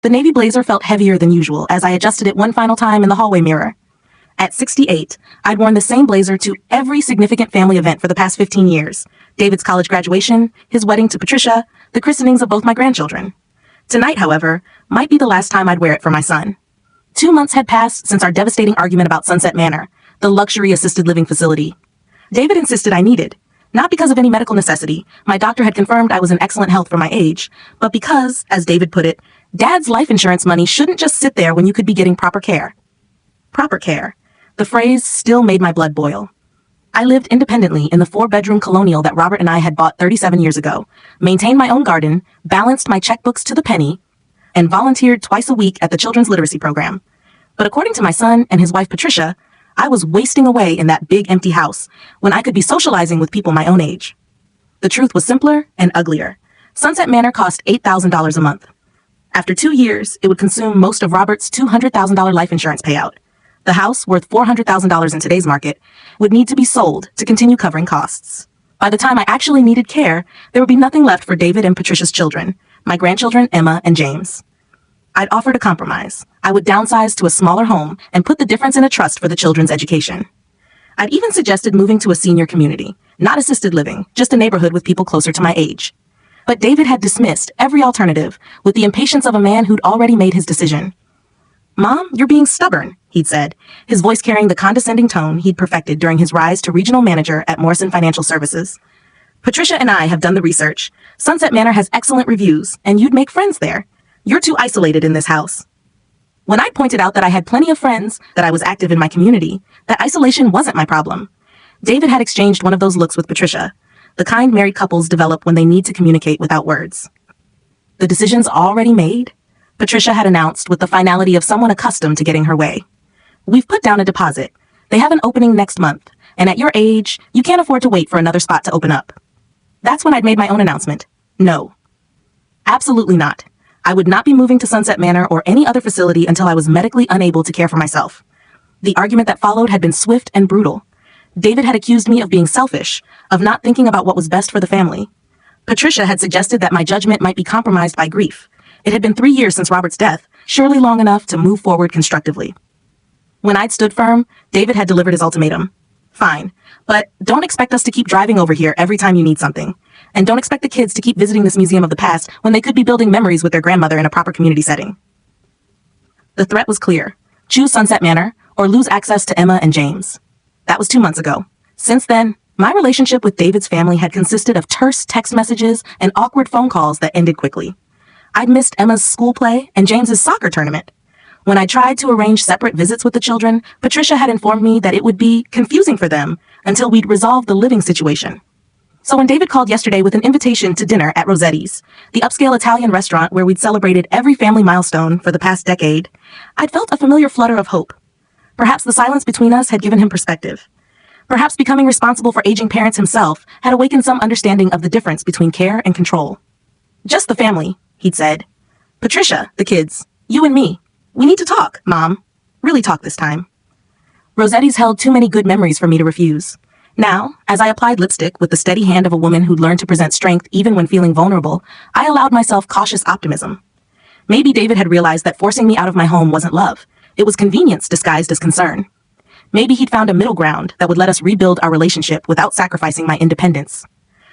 The navy blazer felt heavier than usual as I adjusted it one final time in the hallway mirror. At 68, I'd worn the same blazer to every significant family event for the past 15 years. David's college graduation, his wedding to Patricia, the christenings of both my grandchildren. Tonight, however, might be the last time I'd wear it for my son. 2 months had passed since our devastating argument about Sunset Manor, the luxury assisted living facility. David insisted I needed, not because of any medical necessity, my doctor had confirmed I was in excellent health for my age, but because, as David put it, Dad's life insurance money shouldn't just sit there when you could be getting proper care. Proper care. The phrase still made my blood boil. I lived independently in the 4-bedroom colonial that Robert and I had bought 37 years ago, maintained my own garden, balanced my checkbooks to the penny, and volunteered twice a week at the children's literacy program. But according to my son and his wife Patricia, I was wasting away in that big empty house when I could be socializing with people my own age. The truth was simpler and uglier. Sunset Manor cost $8,000 a month. After 2 years, it would consume most of Robert's $200,000 life insurance payout. The house, worth $400,000 in today's market, would need to be sold to continue covering costs. By the time I actually needed care, there would be nothing left for David and Patricia's children, my grandchildren Emma and James. I'd offered a compromise. I would downsize to a smaller home and put the difference in a trust for the children's education. I'd even suggested moving to a senior community, not assisted living, just a neighborhood with people closer to my age. But David had dismissed every alternative with the impatience of a man who'd already made his decision. "Mom, you're being stubborn," he'd said, his voice carrying the condescending tone he'd perfected during his rise to regional manager at Morrison Financial Services. "Patricia and I have done the research. Sunset Manor has excellent reviews, and you'd make friends there. You're too isolated in this house." When I pointed out that I had plenty of friends, that I was active in my community, that isolation wasn't my problem, David had exchanged one of those looks with Patricia, the kind married couples develop when they need to communicate without words. "The decision's already made?" Patricia had announced with the finality of someone accustomed to getting her way. "We've put down a deposit. They have an opening next month, and at your age, you can't afford to wait for another spot to open up." That's when I'd made my own announcement. No. Absolutely not. I would not be moving to Sunset Manor or any other facility until I was medically unable to care for myself. The argument that followed had been swift and brutal. David had accused me of being selfish, of not thinking about what was best for the family. Patricia had suggested that my judgment might be compromised by grief. It had been 3 years since Robert's death, surely long enough to move forward constructively. When I'd stood firm, David had delivered his ultimatum. "Fine, but don't expect us to keep driving over here every time you need something. And don't expect the kids to keep visiting this museum of the past when they could be building memories with their grandmother in a proper community setting." The threat was clear. Choose Sunset Manor or lose access to Emma and James. That was 2 months ago. Since then, my relationship with David's family had consisted of terse text messages and awkward phone calls that ended quickly. I'd missed Emma's school play and James's soccer tournament. When I tried to arrange separate visits with the children, Patricia had informed me that it would be confusing for them until we'd resolved the living situation. So when David called yesterday with an invitation to dinner at Rossetti's, the upscale Italian restaurant where we'd celebrated every family milestone for the past decade, I'd felt a familiar flutter of hope. Perhaps the silence between us had given him perspective. Perhaps becoming responsible for aging parents himself had awakened some understanding of the difference between care and control. "Just the family," he'd said. "Patricia, the kids, you and me. We need to talk, Mom. Really talk this time." Rossetti's held too many good memories for me to refuse. Now, as I applied lipstick with the steady hand of a woman who'd learned to present strength even when feeling vulnerable, I allowed myself cautious optimism. Maybe David had realized that forcing me out of my home wasn't love. It was convenience disguised as concern. Maybe he'd found a middle ground that would let us rebuild our relationship without sacrificing my independence.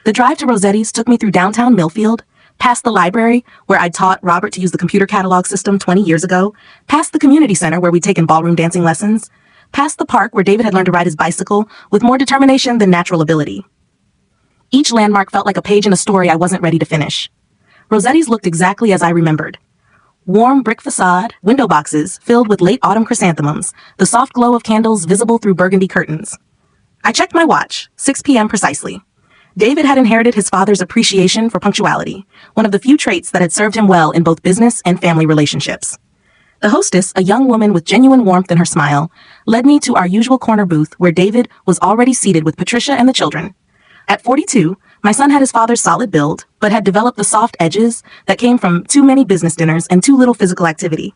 The drive to Rossetti's took me through downtown Millfield, past the library, where I'd taught Robert to use the computer catalog system 20 years ago, past the community center where we'd taken ballroom dancing lessons, past the park where David had learned to ride his bicycle with more determination than natural ability. Each landmark felt like a page in a story I wasn't ready to finish. Rossetti's looked exactly as I remembered. Warm brick facade, window boxes filled with late autumn chrysanthemums, the soft glow of candles visible through burgundy curtains. I checked my watch, 6 p.m. precisely. David had inherited his father's appreciation for punctuality, one of the few traits that had served him well in both business and family relationships. The hostess, a young woman with genuine warmth in her smile, led me to our usual corner booth where David was already seated with Patricia and the children. At 42, my son had his father's solid build, but had developed the soft edges that came from too many business dinners and too little physical activity.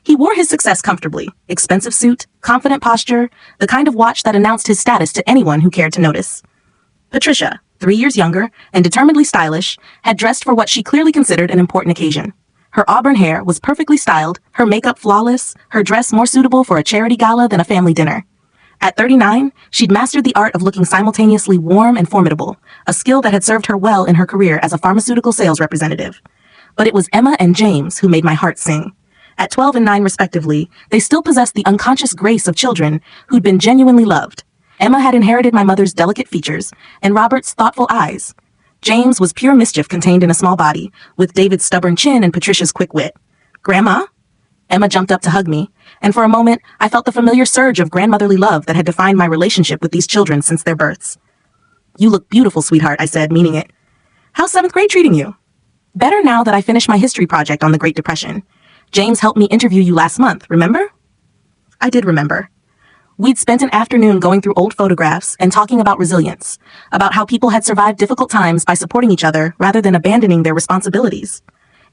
He wore his success comfortably, expensive suit, confident posture, the kind of watch that announced his status to anyone who cared to notice. Patricia, 3 years younger and determinedly stylish, had dressed for what she clearly considered an important occasion. Her auburn hair was perfectly styled, her makeup flawless, her dress more suitable for a charity gala than a family dinner. At 39, she'd mastered the art of looking simultaneously warm and formidable, a skill that had served her well in her career as a pharmaceutical sales representative. But it was Emma and James who made my heart sing. At 12 and 9 respectively, they still possessed the unconscious grace of children who'd been genuinely loved. Emma had inherited my mother's delicate features and Robert's thoughtful eyes. James was pure mischief contained in a small body, with David's stubborn chin and Patricia's quick wit. "Grandma?" Emma jumped up to hug me, and for a moment, I felt the familiar surge of grandmotherly love that had defined my relationship with these children since their births. "You look beautiful, sweetheart," I said, meaning it. "How's 7th grade treating you?" "Better now that I finished my history project on the Great Depression. James helped me interview you last month, remember?" I did remember. We'd spent an afternoon going through old photographs and talking about resilience, about how people had survived difficult times by supporting each other rather than abandoning their responsibilities.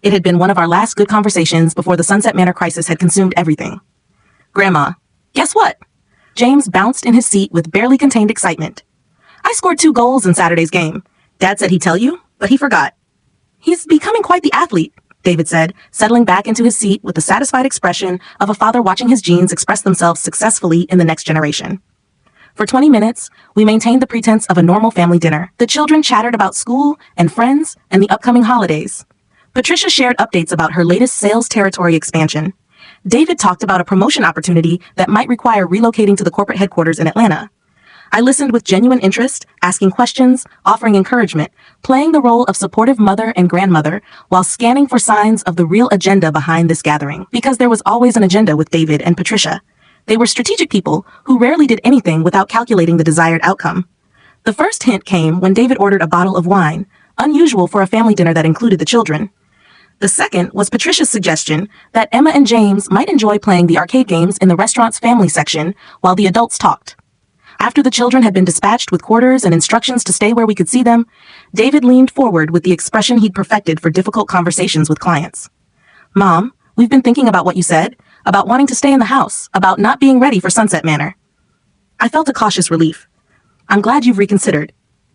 It had been one of our last good conversations before the Sunset Manor crisis had consumed everything. "Grandma, guess what?" James bounced in his seat with barely contained excitement. "I scored 2 goals in Saturday's game. Dad said he'd tell you, but he forgot." "He's becoming quite the athlete," David said, settling back into his seat with the satisfied expression of a father watching his genes express themselves successfully in the next generation. For 20 minutes, we maintained the pretense of a normal family dinner. The children chattered about school and friends and the upcoming holidays. Patricia shared updates about her latest sales territory expansion. David talked about a promotion opportunity that might require relocating to the corporate headquarters in Atlanta. I listened with genuine interest, asking questions, offering encouragement, playing the role of supportive mother and grandmother while scanning for signs of the real agenda behind this gathering. Because there was always an agenda with David and Patricia. They were strategic people who rarely did anything without calculating the desired outcome. The first hint came when David ordered a bottle of wine, unusual for a family dinner that included the children. The second was Patricia's suggestion that Emma and James might enjoy playing the arcade games in the restaurant's family section while the adults talked. After the children had been dispatched with quarters and instructions to stay where we could see them, David leaned forward with the expression he'd perfected for difficult conversations with clients. "Mom, we've been thinking about what you said, about wanting to stay in the house, about not being ready for Sunset Manor." I felt a cautious relief. "I'm glad you've reconsidered."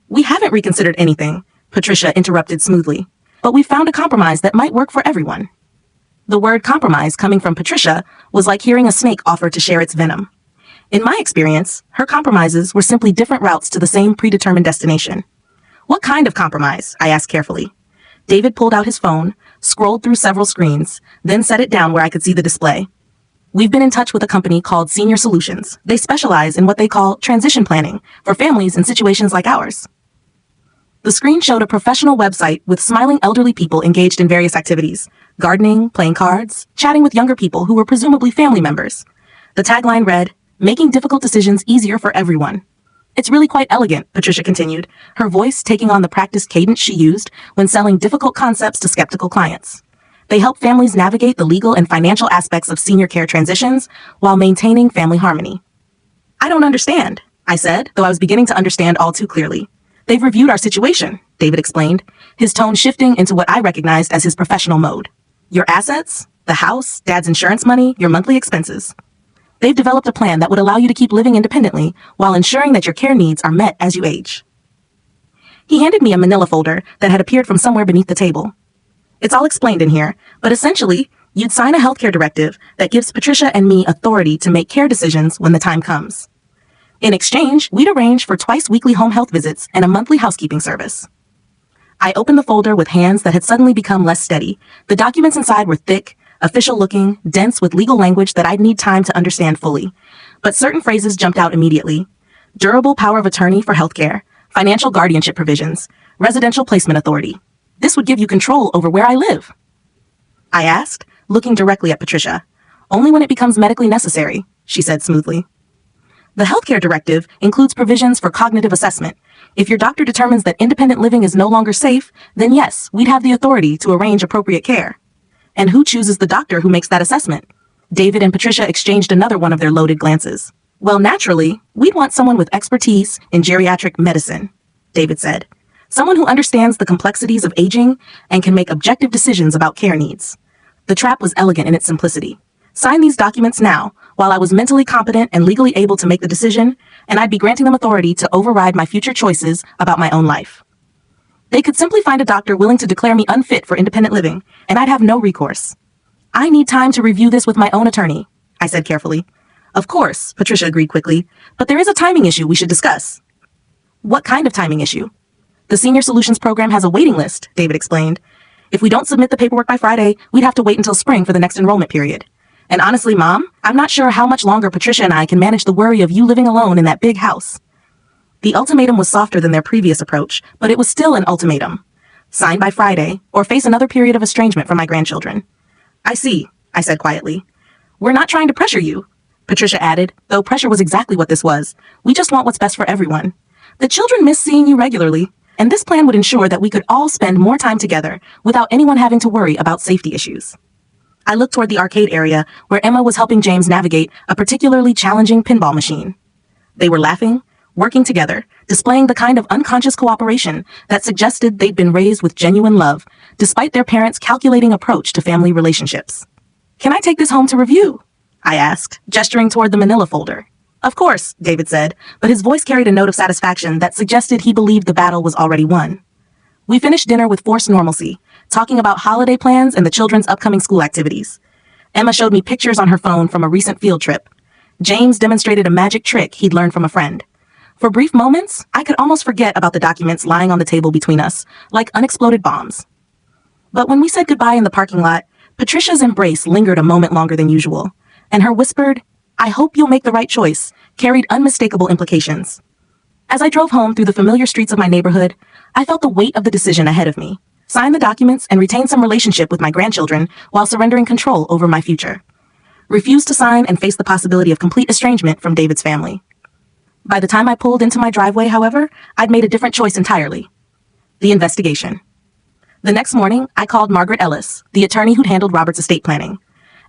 "We haven't reconsidered anything," Patricia interrupted smoothly. "But we found a compromise that might work for everyone." The word compromise coming from Patricia was like hearing a snake offer to share its venom. In my experience, her compromises were simply different routes to the same predetermined destination. "What kind of compromise?" I asked carefully. David pulled out his phone, scrolled through several screens, then set it down where I could see the display. "We've been in touch with a company called Senior Solutions. They specialize in what they call transition planning for families in situations like ours." The screen showed a professional website with smiling elderly people engaged in various activities: gardening, playing cards, chatting with younger people who were presumably family members. The tagline read, "Making difficult decisions easier for everyone." "It's really quite elegant," Patricia continued, her voice taking on the practiced cadence she used when selling difficult concepts to skeptical clients. "They help families navigate the legal and financial aspects of senior care transitions while maintaining family harmony." "I don't understand," I said, though I was beginning to understand all too clearly. "They've reviewed our situation," David explained, his tone shifting into what I recognized as his professional mode. "Your assets, the house, Dad's insurance money, your monthly expenses. They've developed a plan that would allow you to keep living independently while ensuring that your care needs are met as you age." He handed me a manila folder that had appeared from somewhere beneath the table. "It's all explained in here, but essentially, you'd sign a healthcare directive that gives Patricia and me authority to make care decisions when the time comes. In exchange, we'd arrange for twice-weekly home health visits and a monthly housekeeping service." I opened the folder with hands that had suddenly become less steady. The documents inside were thick, official-looking, dense with legal language that I'd need time to understand fully. But certain phrases jumped out immediately. Durable power of attorney for healthcare, financial guardianship provisions, residential placement authority. This would give you control over where I live. I asked, looking directly at Patricia. "Only when it becomes medically necessary," she said smoothly. "The healthcare directive includes provisions for cognitive assessment. If your doctor determines that independent living is no longer safe, then yes, we'd have the authority to arrange appropriate care." "And who chooses the doctor who makes that assessment?" David and Patricia exchanged another one of their loaded glances. "Well, naturally, we'd want someone with expertise in geriatric medicine," David said. "Someone who understands the complexities of aging and can make objective decisions about care needs." The trap was elegant in its simplicity. Sign these documents now, while I was mentally competent and legally able to make the decision, and I'd be granting them authority to override my future choices about my own life. They could simply find a doctor willing to declare me unfit for independent living, and I'd have no recourse. I need time to review this with my own attorney, I said carefully. Of course, Patricia agreed quickly, but there is a timing issue we should discuss. What kind of timing issue? The Senior Solutions program has a waiting list, David explained. If we don't submit the paperwork by Friday, we'd have to wait until spring for the next enrollment period. And honestly, Mom, I'm not sure how much longer Patricia and I can manage the worry of you living alone in that big house. The ultimatum was softer than their previous approach, but it was still an ultimatum. Sign by Friday, or face another period of estrangement from my grandchildren. I see, I said quietly. We're not trying to pressure you, Patricia added, though pressure was exactly what this was. We just want what's best for everyone. The children miss seeing you regularly, and this plan would ensure that we could all spend more time together without anyone having to worry about safety issues. I looked toward the arcade area where Emma was helping James navigate a particularly challenging pinball machine. They were laughing, working together, displaying the kind of unconscious cooperation that suggested they'd been raised with genuine love, despite their parents' calculating approach to family relationships. Can I take this home to review? I asked, gesturing toward the manila folder. Of course, David said, but his voice carried a note of satisfaction that suggested he believed the battle was already won. We finished dinner with forced normalcy, talking about holiday plans and the children's upcoming school activities. Emma showed me pictures on her phone from a recent field trip. James demonstrated a magic trick he'd learned from a friend. For brief moments, I could almost forget about the documents lying on the table between us, like unexploded bombs. But when we said goodbye in the parking lot, Patricia's embrace lingered a moment longer than usual, and her whispered, "I hope you'll make the right choice," carried unmistakable implications. As I drove home through the familiar streets of my neighborhood, I felt the weight of the decision ahead of me. Sign the documents and retain some relationship with my grandchildren while surrendering control over my future. Refuse to sign and face the possibility of complete estrangement from David's family. By the time I pulled into my driveway, however, I'd made a different choice entirely. The investigation. The next morning, I called Margaret Ellis, the attorney who'd handled Robert's estate planning.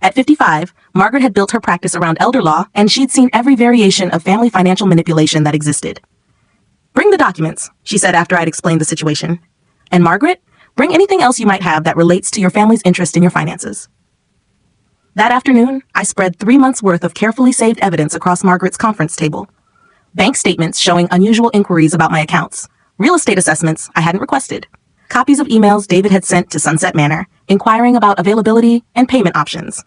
At 55, Margaret had built her practice around elder law, and she'd seen every variation of family financial manipulation that existed. "Bring the documents," she said after I'd explained the situation. "And Margaret, bring anything else you might have that relates to your family's interest in your finances." That afternoon, I spread 3 months' worth of carefully saved evidence across Margaret's conference table. Bank statements showing unusual inquiries about my accounts, real estate assessments I hadn't requested, copies of emails David had sent to Sunset Manor, inquiring about availability and payment options.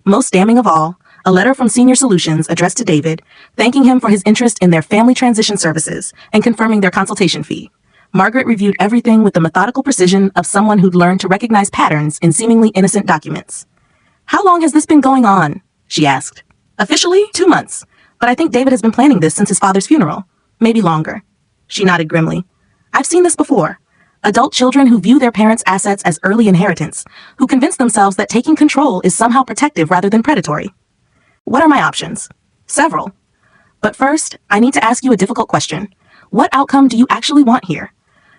Most damning of all, a letter from Senior Solutions addressed to David, thanking him for his interest in their family transition services and confirming their consultation fee. Margaret reviewed everything with the methodical precision of someone who'd learned to recognize patterns in seemingly innocent documents. "How long has this been going on?" she asked. "Officially, 2 months, but I think David has been planning this since his father's funeral. Maybe longer." She nodded grimly. "I've seen this before. Adult children who view their parents' assets as early inheritance, who convince themselves that taking control is somehow protective rather than predatory. What are my options? Several. But first, I need to ask you a difficult question. What outcome do you actually want here?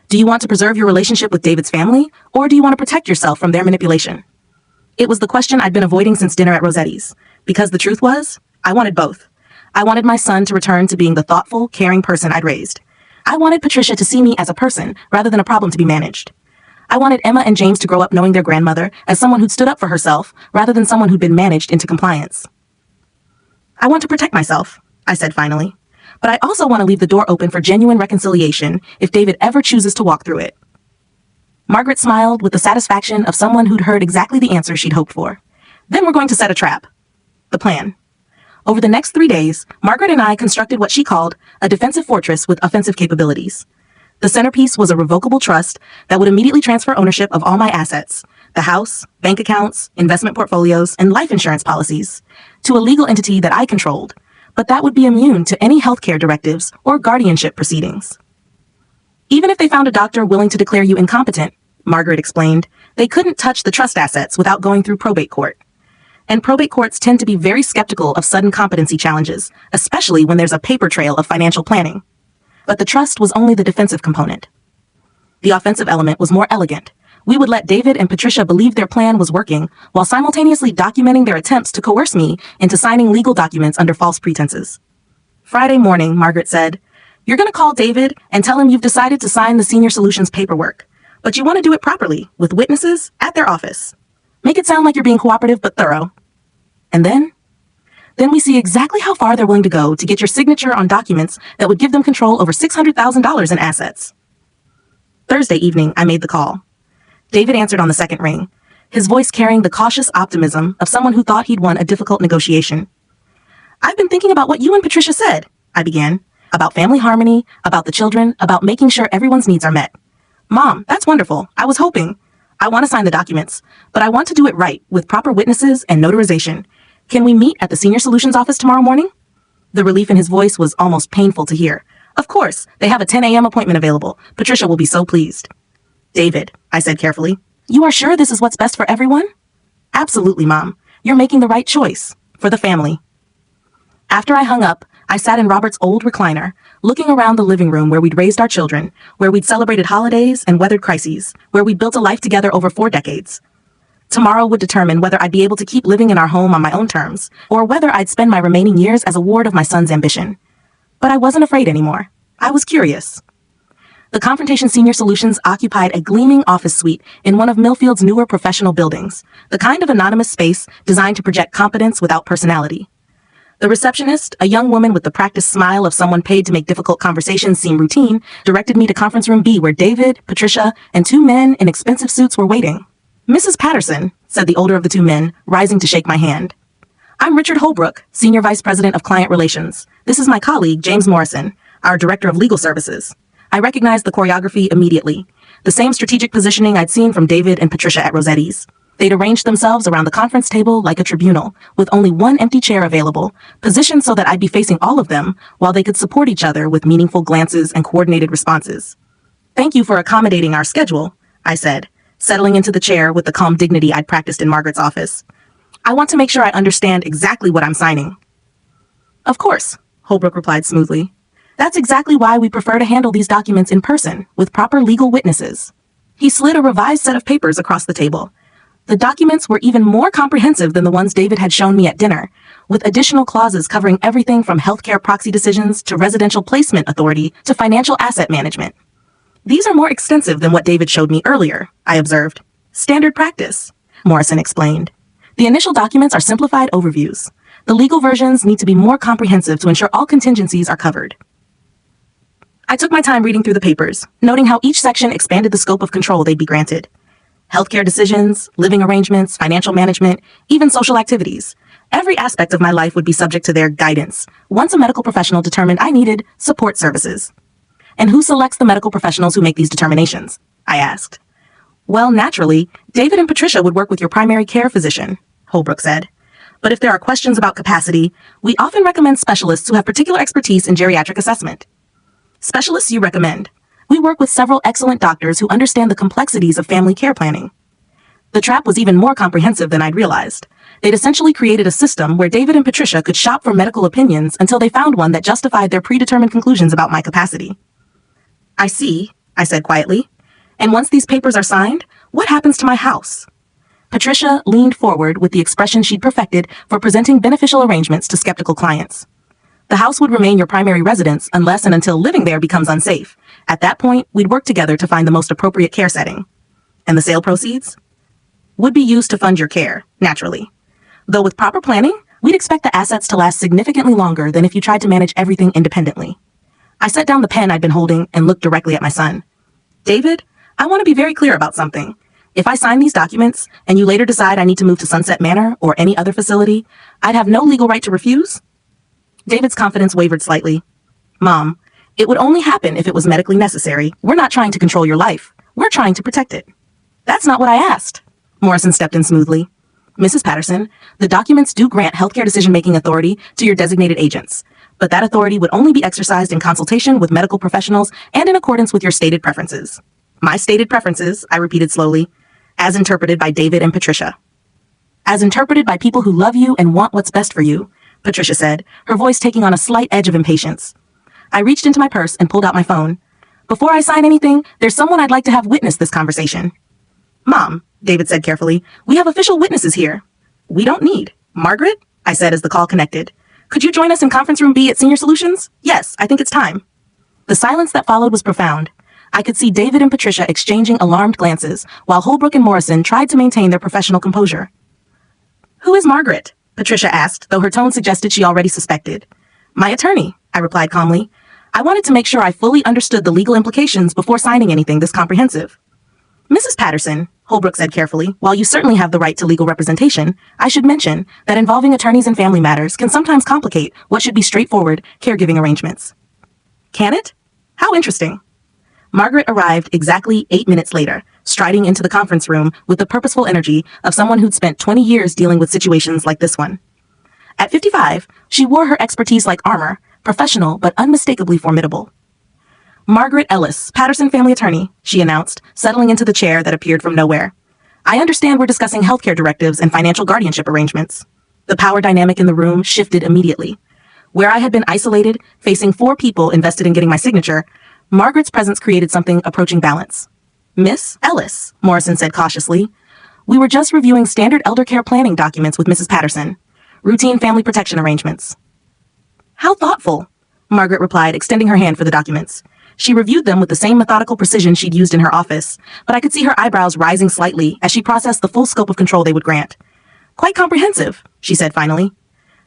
Do you want to preserve your relationship with David's family, or do you want to protect yourself from their manipulation? It was the question I'd been avoiding since dinner at Rossetti's, because the truth was, I wanted both. I wanted my son to return to being the thoughtful, caring person I'd raised. I wanted Patricia to see me as a person rather than a problem to be managed. I wanted Emma and James to grow up knowing their grandmother as someone who'd stood up for herself rather than someone who'd been managed into compliance. "I want to protect myself," I said finally, "but I also want to leave the door open for genuine reconciliation if David ever chooses to walk through it." Margaret smiled with the satisfaction of someone who'd heard exactly the answer she'd hoped for. "Then we're going to set a trap." The plan. Over the next 3 days, Margaret and I constructed what she called a defensive fortress with offensive capabilities. The centerpiece was a revocable trust that would immediately transfer ownership of all my assets, the house, bank accounts, investment portfolios, and life insurance policies, to a legal entity that I controlled, but that would be immune to any healthcare directives or guardianship proceedings. "Even if they found a doctor willing to declare you incompetent," Margaret explained, "they couldn't touch the trust assets without going through probate court. And probate courts tend to be very skeptical of sudden competency challenges, especially when there's a paper trail of financial planning. But the trust was only the defensive component. The offensive element was more elegant. We would let David and Patricia believe their plan was working, while simultaneously documenting their attempts to coerce me into signing legal documents under false pretenses. Friday morning, Margaret said, "You're going to call David and tell him you've decided to sign the Senior Solutions paperwork, but you want to do it properly, with witnesses, at their office. Make it sound like you're being cooperative but thorough. And then we see exactly how far they're willing to go to get your signature on documents that would give them control over $600,000 in assets." Thursday evening, I made the call. David answered on the second ring, his voice carrying the cautious optimism of someone who thought he'd won a difficult negotiation. "I've been thinking about what you and Patricia said," I began. "About family harmony, about the children, about making sure everyone's needs are met." "Mom, that's wonderful. I was hoping. I want to sign the documents, but I want to do it right, with proper witnesses and notarization. Can we meet at the Senior Solutions office tomorrow morning?" The relief in his voice was almost painful to hear. "Of course, they have a 10 a.m. appointment available. Patricia will be so pleased." "David," I said carefully, "you are sure this is what's best for everyone?" "Absolutely, Mom. You're making the right choice. For the family." After I hung up, I sat in Robert's old recliner, looking around the living room where we'd raised our children, where we'd celebrated holidays and weathered crises, where we'd built a life together over 4 decades. Tomorrow would determine whether I'd be able to keep living in our home on my own terms, or whether I'd spend my remaining years as a ward of my son's ambition. But I wasn't afraid anymore. I was curious. The Confrontation Senior Solutions occupied a gleaming office suite in one of Millfield's newer professional buildings, the kind of anonymous space designed to project competence without personality. The receptionist, a young woman with the practiced smile of someone paid to make difficult conversations seem routine, directed me to conference room B, where David, Patricia, and 2 men in expensive suits were waiting. "Mrs. Patterson," said the older of the 2 men, rising to shake my hand. "I'm Richard Holbrook, Senior Vice President of Client Relations. This is my colleague, James Morrison, our Director of Legal Services." I recognized the choreography immediately. The same strategic positioning I'd seen from David and Patricia at Rossetti's. They'd arranged themselves around the conference table like a tribunal, with only one empty chair available, positioned so that I'd be facing all of them, while they could support each other with meaningful glances and coordinated responses. "Thank you for accommodating our schedule," I said, settling into the chair with the calm dignity I'd practiced in Margaret's office. "I want to make sure I understand exactly what I'm signing." "Of course," Holbrook replied smoothly. "That's exactly why we prefer to handle these documents in person, with proper legal witnesses." He slid a revised set of papers across the table. The documents were even more comprehensive than the ones David had shown me at dinner, with additional clauses covering everything from healthcare proxy decisions to residential placement authority to financial asset management. "These are more extensive than what David showed me earlier," I observed. "Standard practice," Morrison explained. "The initial documents are simplified overviews. The legal versions need to be more comprehensive to ensure all contingencies are covered." I took my time reading through the papers, noting how each section expanded the scope of control they'd be granted. Healthcare decisions, living arrangements, financial management, even social activities. Every aspect of my life would be subject to their guidance, once a medical professional determined I needed support services. "And who selects the medical professionals who make these determinations?" I asked. "Well, naturally, David and Patricia would work with your primary care physician," Holbrook said. "But if there are questions about capacity, we often recommend specialists who have particular expertise in geriatric assessment." "Specialists you recommend?" "We work with several excellent doctors who understand the complexities of family care planning." The trap was even more comprehensive than I'd realized. They'd essentially created a system where David and Patricia could shop for medical opinions until they found one that justified their predetermined conclusions about my capacity. "I see," I said quietly. "And once these papers are signed, what happens to my house?" Patricia leaned forward with the expression she'd perfected for presenting beneficial arrangements to skeptical clients. "The house would remain your primary residence unless and until living there becomes unsafe. At that point, we'd work together to find the most appropriate care setting." "And the sale proceeds?" "Would be used to fund your care, naturally. Though with proper planning, we'd expect the assets to last significantly longer than if you tried to manage everything independently." I set down the pen I'd been holding and looked directly at my son. "David, I want to be very clear about something. If I sign these documents and you later decide I need to move to Sunset Manor or any other facility, I'd have no legal right to refuse?" David's confidence wavered slightly. "Mom, it would only happen if it was medically necessary. We're not trying to control your life. We're trying to protect it." "That's not what I asked." Morrison stepped in smoothly. "Mrs. Patterson, the documents do grant healthcare decision-making authority to your designated agents, but that authority would only be exercised in consultation with medical professionals and in accordance with your stated preferences." "My stated preferences," I repeated slowly, "as interpreted by David and Patricia." "As interpreted by people who love you and want what's best for you," Patricia said, her voice taking on a slight edge of impatience. I reached into my purse and pulled out my phone. "Before I sign anything, there's someone I'd like to have witness this conversation." "Mom," David said carefully, "we have official witnesses here." "We don't need." "Margaret," I said as the call connected, "could you join us in conference room B at Senior Solutions?" "Yes, I think it's time." The silence that followed was profound. I could see David and Patricia exchanging alarmed glances, while Holbrook and Morrison tried to maintain their professional composure. "Who is Margaret?" Patricia asked, though her tone suggested she already suspected. "My attorney," I replied calmly. I wanted to make sure I fully understood the legal implications before signing anything this comprehensive. Mrs. Patterson, Holbrook said carefully, while you certainly have the right to legal representation, I should mention that involving attorneys in family matters can sometimes complicate what should be straightforward caregiving arrangements. Can it? How interesting. Margaret arrived exactly 8 minutes later, striding into the conference room with the purposeful energy of someone who'd spent 20 years dealing with situations like this one. At 55, she wore her expertise like armor, professional but unmistakably formidable. Margaret Ellis, Patterson family attorney, she announced, settling into the chair that appeared from nowhere. I understand we're discussing healthcare directives and financial guardianship arrangements. The power dynamic in the room shifted immediately. Where I had been isolated, facing 4 people invested in getting my signature, Margaret's presence created something approaching balance. Miss Ellis, Morrison said cautiously, we were just reviewing standard elder care planning documents with Mrs. Patterson. Routine family protection arrangements. How thoughtful, Margaret replied, extending her hand for the documents. She reviewed them with the same methodical precision she'd used in her office, but I could see her eyebrows rising slightly as she processed the full scope of control they would grant. Quite comprehensive, she said finally.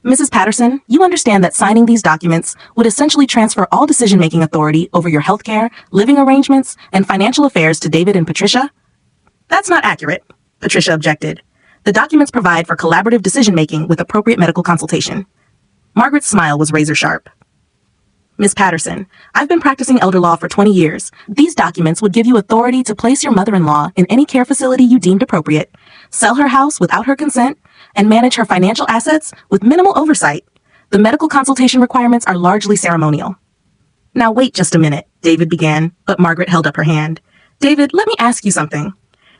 Mrs. Patterson, you understand that signing these documents would essentially transfer all decision-making authority over your healthcare, living arrangements, and financial affairs to David and Patricia? That's not accurate, Patricia objected. The documents provide for collaborative decision-making with appropriate medical consultation. Margaret's smile was razor-sharp. Miss Patterson, I've been practicing elder law for 20 years. These documents would give you authority to place your mother-in-law in any care facility you deemed appropriate, sell her house without her consent, and manage her financial assets with minimal oversight. The medical consultation requirements are largely ceremonial. Now wait just a minute, David began, but Margaret held up her hand. David, let me ask you something.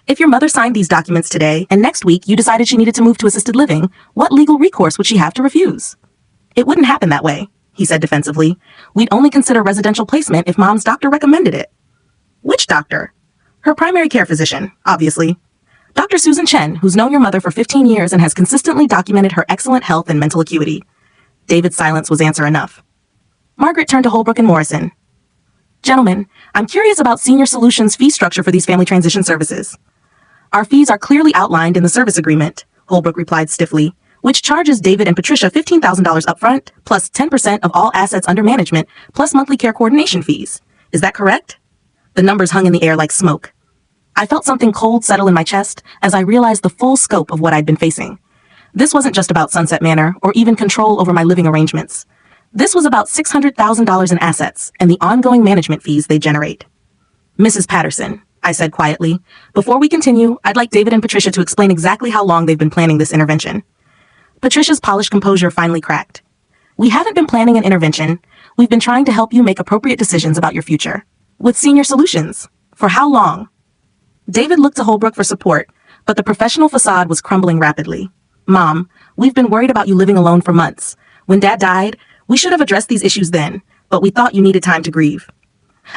If your mother signed these documents today, and next week you decided she needed to move to assisted living, what legal recourse would she have to refuse? It wouldn't happen that way, he said defensively. We'd only consider residential placement if Mom's doctor recommended it. Which doctor? Her primary care physician, obviously. Dr. Susan Chen, who's known your mother for 15 years and has consistently documented her excellent health and mental acuity. David's silence was answer enough. Margaret turned to Holbrook and Morrison. Gentlemen, I'm curious about Senior Solutions' fee structure for these family transition services. Our fees are clearly outlined in the service agreement, Holbrook replied stiffly, which charges David and Patricia $15,000 upfront, plus 10% of all assets under management, plus monthly care coordination fees. Is that correct? The numbers hung in the air like smoke. I felt something cold settle in my chest as I realized the full scope of what I'd been facing. This wasn't just about Sunset Manor or even control over my living arrangements. This was about $600,000 in assets and the ongoing management fees they generate. Mrs. Patterson, I said quietly, before we continue, I'd like David and Patricia to explain exactly how long they've been planning this intervention. Patricia's polished composure finally cracked. We haven't been planning an intervention. We've been trying to help you make appropriate decisions about your future. With Senior Solutions. For how long? David looked to Holbrook for support, but the professional facade was crumbling rapidly. Mom, we've been worried about you living alone for months. When Dad died, we should have addressed these issues then, but we thought you needed time to grieve.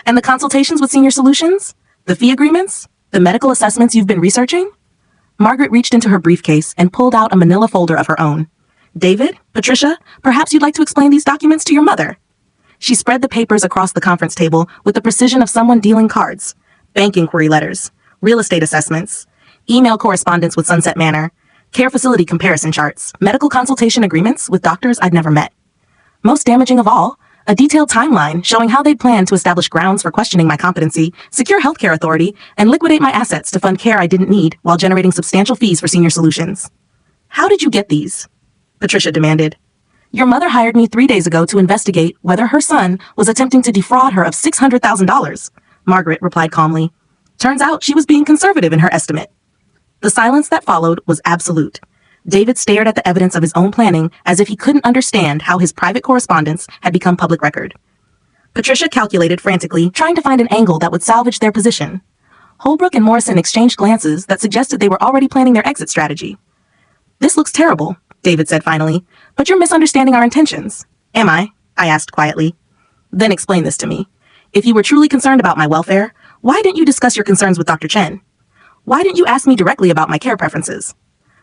And the consultations with Senior Solutions? The fee agreements? The medical assessments you've been researching? Margaret reached into her briefcase and pulled out a manila folder of her own. David, Patricia, perhaps you'd like to explain these documents to your mother. She spread the papers across the conference table with the precision of someone dealing cards. Bank inquiry letters, real estate assessments, email correspondence with Sunset Manor, care facility comparison charts, medical consultation agreements with doctors I'd never met. Most damaging of all, a detailed timeline showing how they'd planned to establish grounds for questioning my competency, secure healthcare authority, and liquidate my assets to fund care I didn't need while generating substantial fees for Senior Solutions. How did you get these? Patricia demanded. Your mother hired me 3 days ago to investigate whether her son was attempting to defraud her of $600,000, Margaret replied calmly. Turns out she was being conservative in her estimate. The silence that followed was absolute. David stared at the evidence of his own planning as if he couldn't understand how his private correspondence had become public record. Patricia calculated frantically, trying to find an angle that would salvage their position. Holbrook and Morrison exchanged glances that suggested they were already planning their exit strategy. This looks terrible, David said finally, but you're misunderstanding our intentions. Am I? I asked quietly. Then explain this to me. If you were truly concerned about my welfare, why didn't you discuss your concerns with Dr. Chen? Why didn't you ask me directly about my care preferences?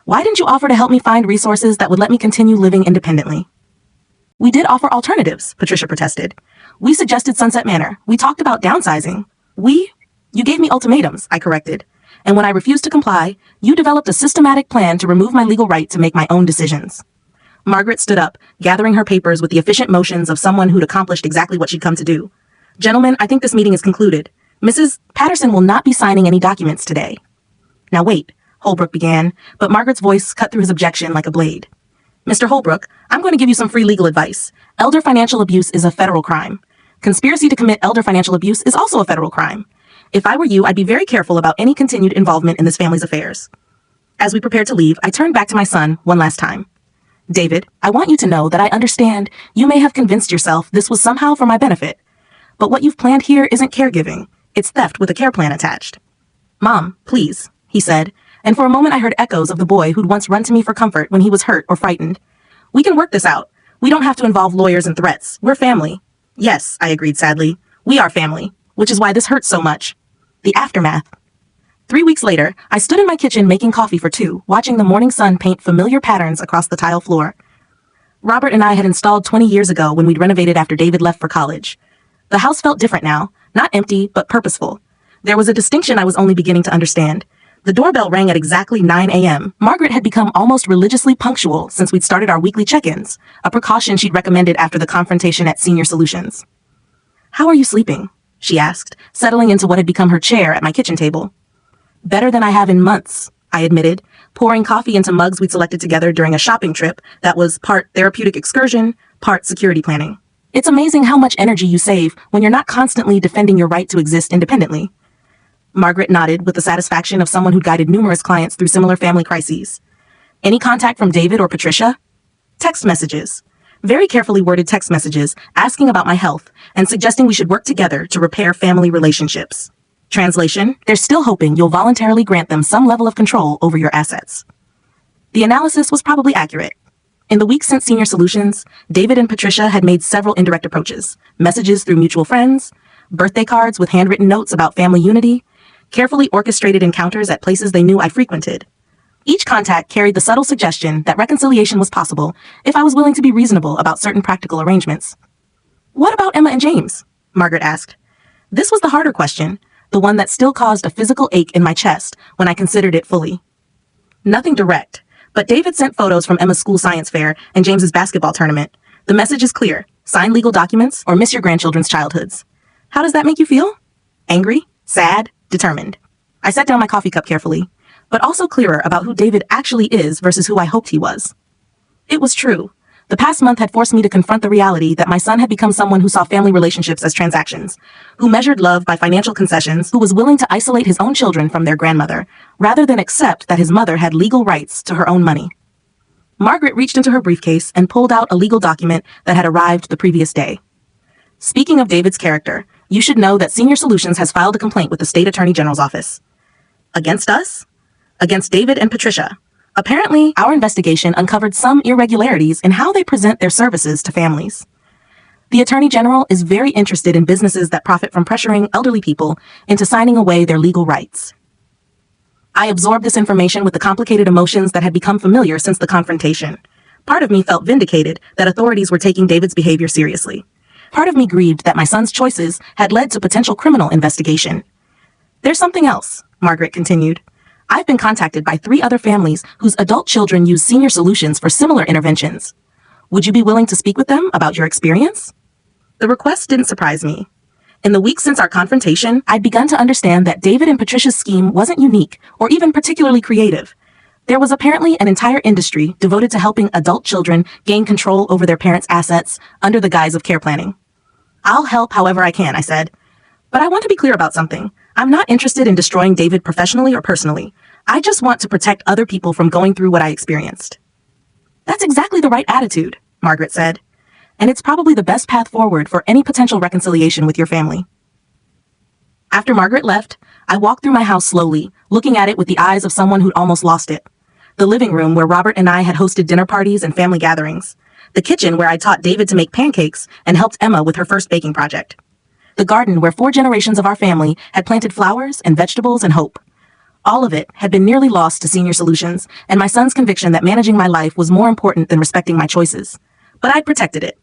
Why didn't you offer to help me find resources that would let me continue living independently? We did offer alternatives, Patricia protested. We suggested Sunset Manor. We talked about downsizing. You gave me ultimatums, I corrected. And when I refused to comply, you developed a systematic plan to remove my legal right to make my own decisions. Margaret stood up, gathering her papers with the efficient motions of someone who'd accomplished exactly what she'd come to do. Gentlemen, I think this meeting is concluded. Mrs. Patterson will not be signing any documents today. Now wait, Holbrook began, but Margaret's voice cut through his objection like a blade. Mr. Holbrook, I'm going to give you some free legal advice. Elder financial abuse is a federal crime. Conspiracy to commit elder financial abuse is also a federal crime. If I were you, I'd be very careful about any continued involvement in this family's affairs. As we prepared to leave, I turned back to my son one last time. David, I want you to know that I understand you may have convinced yourself this was somehow for my benefit. But what you've planned here isn't caregiving. It's theft with a care plan attached. Mom, please, he said, and for a moment I heard echoes of the boy who'd once run to me for comfort when he was hurt or frightened. We can work this out. We don't have to involve lawyers and threats. We're family. Yes, I agreed sadly. We are family, which is why this hurts so much. The aftermath. 3 weeks later, I stood in my kitchen making coffee for two, watching the morning sun paint familiar patterns across the tile floor. Robert and I had installed 20 years ago when we'd renovated after David left for college. The house felt different now, not empty, but purposeful. There was a distinction I was only beginning to understand. The doorbell rang at exactly 9 a.m. Margaret had become almost religiously punctual since we'd started our weekly check-ins, a precaution she'd recommended after the confrontation at Senior Solutions. How are you sleeping? She asked, settling into what had become her chair at my kitchen table. Better than I have in months, I admitted, pouring coffee into mugs we'd selected together during a shopping trip that was part therapeutic excursion, part security planning. It's amazing how much energy you save when you're not constantly defending your right to exist independently. Margaret nodded with the satisfaction of someone who'd guided numerous clients through similar family crises. Any contact from David or Patricia? Text messages. Very carefully worded text messages asking about my health and suggesting we should work together to repair family relationships. Translation, they're still hoping you'll voluntarily grant them some level of control over your assets. The analysis was probably accurate. In the weeks since Senior Solutions, David and Patricia had made several indirect approaches, messages through mutual friends, birthday cards with handwritten notes about family unity, carefully orchestrated encounters at places they knew I frequented. Each contact carried the subtle suggestion that reconciliation was possible if I was willing to be reasonable about certain practical arrangements. What about Emma and James? Margaret asked. This was the harder question, the one that still caused a physical ache in my chest when I considered it fully. Nothing direct, but David sent photos from Emma's school science fair and James's basketball tournament. The message is clear: sign legal documents or miss your grandchildren's childhoods. How does that make you feel? Angry? Sad? Determined? I set down my coffee cup carefully, but also clearer about who David actually is versus who I hoped he was. It was true. The past month had forced me to confront the reality that my son had become someone who saw family relationships as transactions, who measured love by financial concessions, who was willing to isolate his own children from their grandmother, rather than accept that his mother had legal rights to her own money. Margaret reached into her briefcase and pulled out a legal document that had arrived the previous day. Speaking of David's character, you should know that Senior Solutions has filed a complaint with the State Attorney General's office. Against us? Against David and Patricia. Apparently, our investigation uncovered some irregularities in how they present their services to families. The Attorney General is very interested in businesses that profit from pressuring elderly people into signing away their legal rights. I absorbed this information with the complicated emotions that had become familiar since the confrontation. Part of me felt vindicated that authorities were taking David's behavior seriously. Part of me grieved that my son's choices had led to potential criminal investigation. There's something else, Margaret continued. I've been contacted by 3 other families whose adult children use Senior Solutions for similar interventions. Would you be willing to speak with them about your experience? The request didn't surprise me. In the weeks since our confrontation, I'd begun to understand that David and Patricia's scheme wasn't unique or even particularly creative. There was apparently an entire industry devoted to helping adult children gain control over their parents' assets under the guise of care planning. I'll help however I can, I said. But I want to be clear about something. I'm not interested in destroying David professionally or personally. I just want to protect other people from going through what I experienced. That's exactly the right attitude, Margaret said. And it's probably the best path forward for any potential reconciliation with your family. After Margaret left, I walked through my house slowly, looking at it with the eyes of someone who'd almost lost it. The living room where Robert and I had hosted dinner parties and family gatherings. The kitchen where I taught David to make pancakes and helped Emma with her first baking project. The garden where 4 generations of our family had planted flowers and vegetables and hope. All of it had been nearly lost to Senior Solutions and my son's conviction that managing my life was more important than respecting my choices. But I'd protected it.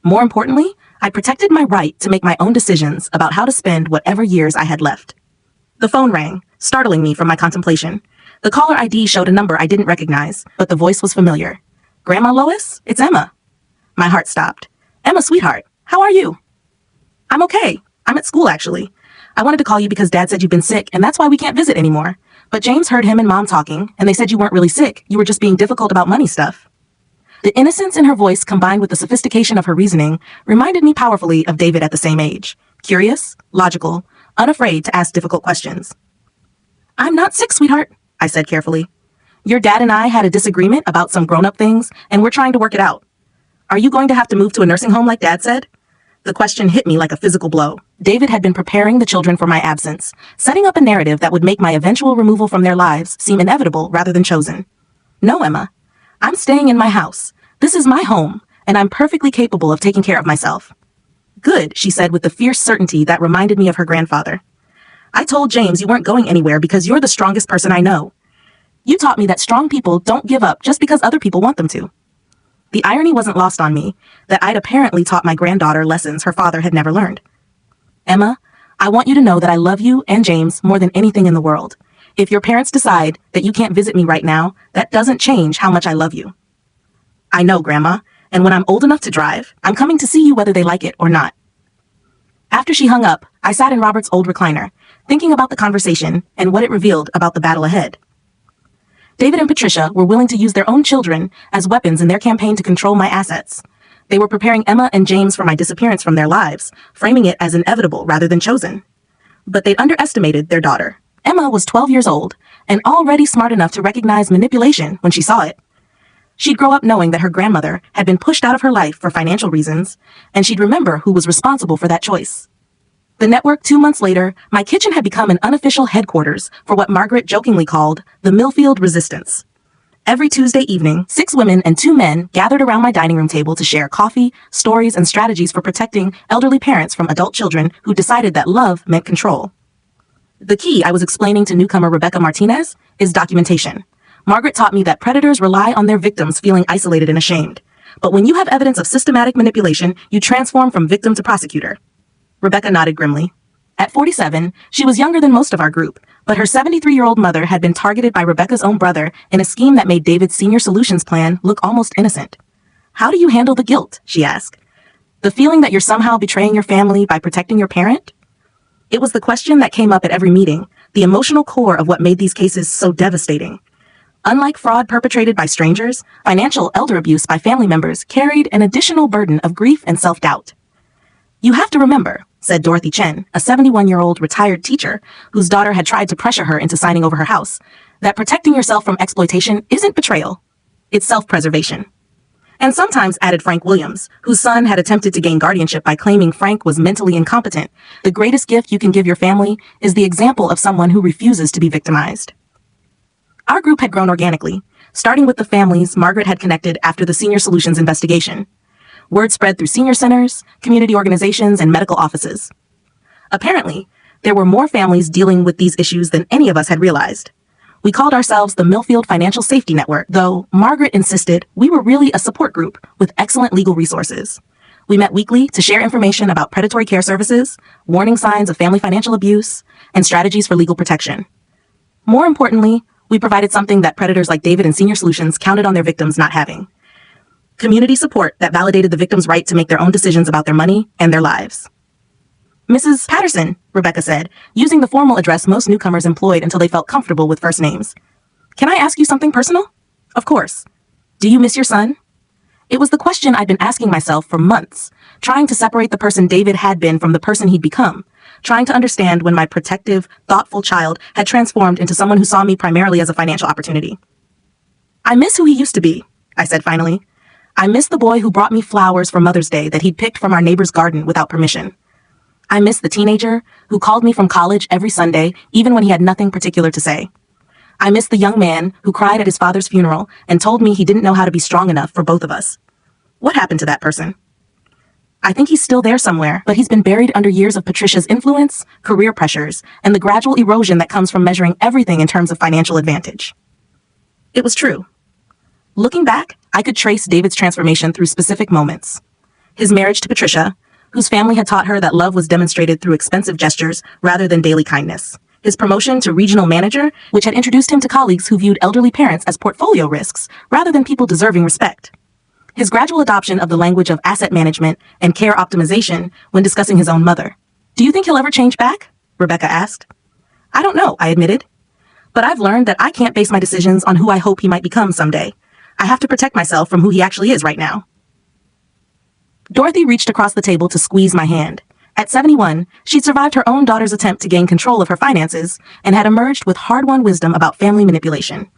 More importantly, I protected my right to make my own decisions about how to spend whatever years I had left. The phone rang, startling me from my contemplation. The caller ID showed a number I didn't recognize, but the voice was familiar. Grandma Lois, it's Emma. My heart stopped. Emma, sweetheart, how are you? I'm okay. I'm at school, actually. I wanted to call you because Dad said you've been sick, and that's why we can't visit anymore. But James heard him and Mom talking, and they said you weren't really sick. You were just being difficult about money stuff. The innocence in her voice combined with the sophistication of her reasoning reminded me powerfully of David at the same age. Curious, logical, unafraid to ask difficult questions. I'm not sick, sweetheart, I said carefully. Your dad and I had a disagreement about some grown-up things, and we're trying to work it out. Are you going to have to move to a nursing home like Dad said? The question hit me like a physical blow. David had been preparing the children for my absence, setting up a narrative that would make my eventual removal from their lives seem inevitable rather than chosen. No, Emma. I'm staying in my house. This is my home, and I'm perfectly capable of taking care of myself. Good, she said with the fierce certainty that reminded me of her grandfather. I told James you weren't going anywhere because you're the strongest person I know. You taught me that strong people don't give up just because other people want them to. The irony wasn't lost on me that I'd apparently taught my granddaughter lessons her father had never learned. Emma, I want you to know that I love you and James more than anything in the world. If your parents decide that you can't visit me right now, that doesn't change how much I love you. I know, Grandma, and when I'm old enough to drive, I'm coming to see you whether they like it or not. After she hung up, I sat in Robert's old recliner, thinking about the conversation and what it revealed about the battle ahead. David and Patricia were willing to use their own children as weapons in their campaign to control my assets. They were preparing Emma and James for my disappearance from their lives, framing it as inevitable rather than chosen. But they'd underestimated their daughter. Emma was 12 years old and already smart enough to recognize manipulation when she saw it. She'd grow up knowing that her grandmother had been pushed out of her life for financial reasons, and she'd remember who was responsible for that choice. The network 2 months later, my kitchen had become an unofficial headquarters for what Margaret jokingly called the Millfield Resistance. Every Tuesday evening, 6 women and 2 men gathered around my dining room table to share coffee, stories, and strategies for protecting elderly parents from adult children who decided that love meant control. The key, I was explaining to newcomer Rebecca Martinez, is documentation. Margaret taught me that predators rely on their victims feeling isolated and ashamed. But when you have evidence of systematic manipulation, you transform from victim to prosecutor. Rebecca nodded grimly. At 47, she was younger than most of our group, but her 73-year-old mother had been targeted by Rebecca's own brother in a scheme that made David's senior solutions plan look almost innocent. How do you handle the guilt? She asked. The feeling that you're somehow betraying your family by protecting your parent? It was the question that came up at every meeting, the emotional core of what made these cases so devastating. Unlike fraud perpetrated by strangers, financial elder abuse by family members carried an additional burden of grief and self-doubt. You have to remember, said Dorothy Chen, a 71-year-old retired teacher whose daughter had tried to pressure her into signing over her house, that protecting yourself from exploitation isn't betrayal. It's self-preservation. And sometimes, added Frank Williams, whose son had attempted to gain guardianship by claiming Frank was mentally incompetent, the greatest gift you can give your family is the example of someone who refuses to be victimized. Our group had grown organically, starting with the families Margaret had connected after the Senior Solutions investigation. Word spread through senior centers, community organizations, and medical offices. Apparently, there were more families dealing with these issues than any of us had realized. We called ourselves the Millfield Financial Safety Network, though Margaret insisted we were really a support group with excellent legal resources. We met weekly to share information about predatory care services, warning signs of family financial abuse, and strategies for legal protection. More importantly, we provided something that predators like David and Senior Solutions counted on their victims not having: community support that validated the victim's right to make their own decisions about their money and their lives. Mrs. Patterson, Rebecca said, using the formal address most newcomers employed until they felt comfortable with first names. Can I ask you something personal? Of course. Do you miss your son? It was the question I'd been asking myself for months, trying to separate the person David had been from the person he'd become, trying to understand when my protective, thoughtful child had transformed into someone who saw me primarily as a financial opportunity. I miss who he used to be, I said finally. I miss the boy who brought me flowers for Mother's Day that he'd picked from our neighbor's garden without permission. I miss the teenager who called me from college every Sunday, even when he had nothing particular to say. I miss the young man who cried at his father's funeral and told me he didn't know how to be strong enough for both of us. What happened to that person? I think he's still there somewhere, but he's been buried under years of Patricia's influence, career pressures, and the gradual erosion that comes from measuring everything in terms of financial advantage. It was true. Looking back, I could trace David's transformation through specific moments. His marriage to Patricia, whose family had taught her that love was demonstrated through expensive gestures rather than daily kindness. his promotion to regional manager, which had introduced him to colleagues who viewed elderly parents as portfolio risks rather than people deserving respect. His gradual adoption of the language of asset management and care optimization when discussing his own mother. "Do you think he'll ever change back?" Rebecca asked. "I don't know," I admitted. "But I've learned that I can't base my decisions on who I hope he might become someday. I have to protect myself from who he actually is right now." Dorothy reached across the table to squeeze my hand. At 71, she'd survived her own daughter's attempt to gain control of her finances and had emerged with hard-won wisdom about family manipulation.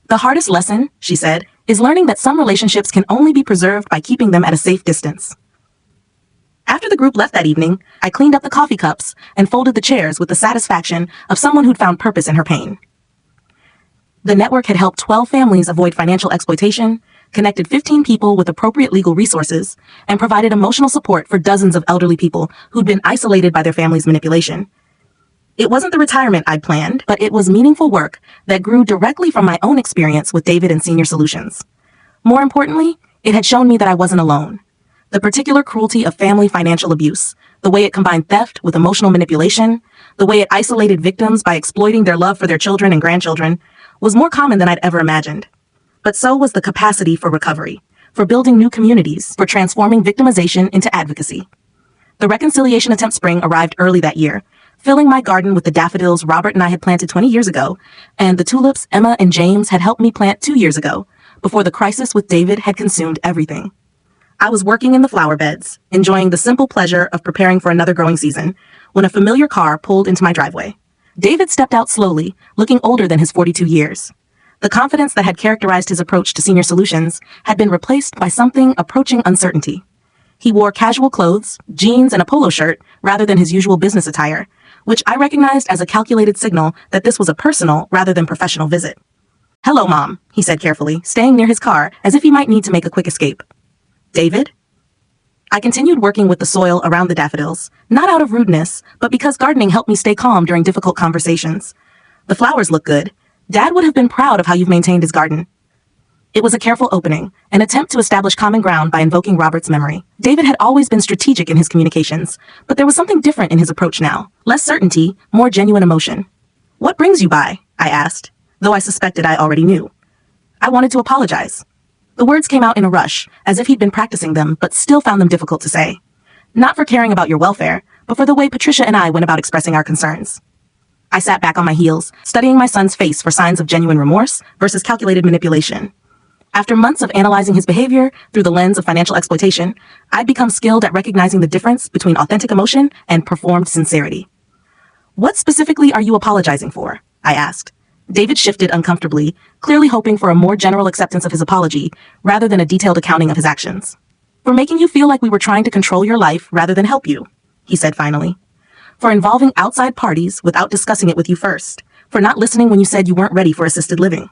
"The hardest lesson," she said, "is learning that some relationships can only be preserved by keeping them at a safe distance." After the group left that evening, I cleaned up the coffee cups and folded the chairs with the satisfaction of someone who'd found purpose in her pain. The network had helped 12 families avoid financial exploitation, connected 15 people with appropriate legal resources, and provided emotional support for dozens of elderly people who'd been isolated by their family's manipulation. It wasn't the retirement I'd planned, but it was meaningful work that grew directly from my own experience with David and Senior Solutions. More importantly, it had shown me that I wasn't alone. The particular cruelty of family financial abuse, the way it combined theft with emotional manipulation, the way it isolated victims by exploiting their love for their children and grandchildren, was more common than I'd ever imagined. But so was the capacity for recovery, for building new communities, for transforming victimization into advocacy. The reconciliation attempt spring arrived early that year, filling my garden with the daffodils Robert and I had planted 20 years ago, and the tulips Emma and James had helped me plant 2 years ago, before the crisis with David had consumed everything. I was working in the flower beds, enjoying the simple pleasure of preparing for another growing season, when a familiar car pulled into my driveway. David stepped out slowly, looking older than his 42 years. The confidence that had characterized his approach to Senior Solutions had been replaced by something approaching uncertainty. He wore casual clothes, jeans, and a polo shirt rather than his usual business attire, which I recognized as a calculated signal that this was a personal rather than professional visit. "Hello, Mom," he said carefully, staying near his car as if he might need to make a quick escape. "David?" I continued working with the soil around the daffodils, not out of rudeness, but because gardening helped me stay calm during difficult conversations. "The flowers look good. Dad would have been proud of how you've maintained his garden." It was a careful opening, an attempt to establish common ground by invoking Robert's memory. David had always been strategic in his communications, but there was something different in his approach now. Less certainty, more genuine emotion. "What brings you by?" I asked, though I suspected I already knew. I wanted to apologize. The words came out in a rush, as if he'd been practicing them, but still found them difficult to say. Not for caring about your welfare, but for the way Patricia and I went about expressing our concerns. I sat back on my heels, studying my son's face for signs of genuine remorse versus calculated manipulation. After months of analyzing his behavior through the lens of financial exploitation, I'd become skilled at recognizing the difference between authentic emotion and performed sincerity. "What specifically are you apologizing for?" I asked. David shifted uncomfortably, clearly hoping for a more general acceptance of his apology rather than a detailed accounting of his actions. "For making you feel like we were trying to control your life rather than help you," he said finally. "For involving outside parties without discussing it with you first. For not listening when you said you weren't ready for assisted living."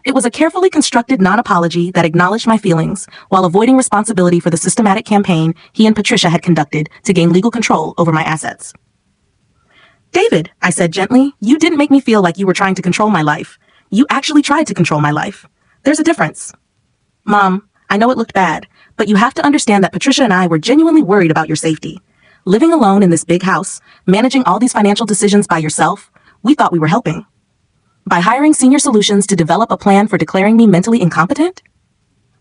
It was a carefully constructed non-apology that acknowledged my feelings while avoiding responsibility for the systematic campaign he and Patricia had conducted to gain legal control over my assets. "David," I said gently, "you didn't make me feel like you were trying to control my life. You actually tried to control my life. There's a difference." "Mom, I know it looked bad, but you have to understand that Patricia and I were genuinely worried about your safety. Living alone in this big house, managing all these financial decisions by yourself, we thought we were helping. By hiring Senior Solutions to develop a plan for declaring me mentally incompetent?"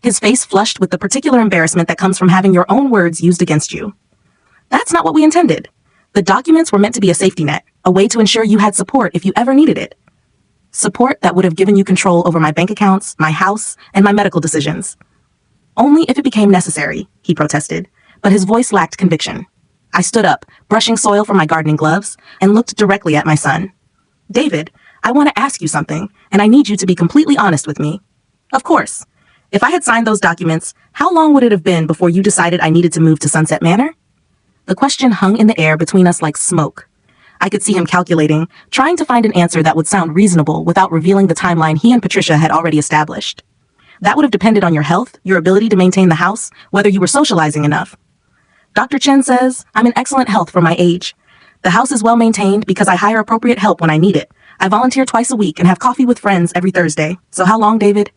His face flushed with the particular embarrassment that comes from having your own words used against you. "That's not what we intended. The documents were meant to be a safety net, a way to ensure you had support if you ever needed it. Support that would have given you control over my bank accounts, my house, and my medical decisions. Only if it became necessary," he protested, but his voice lacked conviction. I stood up, brushing soil from my gardening gloves, and looked directly at my son. "David, I want to ask you something, and I need you to be completely honest with me." "Of course. If I had signed those documents, how long would it have been before you decided I needed to move to Sunset Manor?" The question hung in the air between us like smoke. I could see him calculating, trying to find an answer that would sound reasonable without revealing the timeline he and Patricia had already established. That would have depended on your health, your ability to maintain the house, whether you were socializing enough. "Dr. Chen says I'm in excellent health for my age. The house is well maintained because I hire appropriate help when I need it. I volunteer twice a week and have coffee with friends every Thursday. So how long, David?"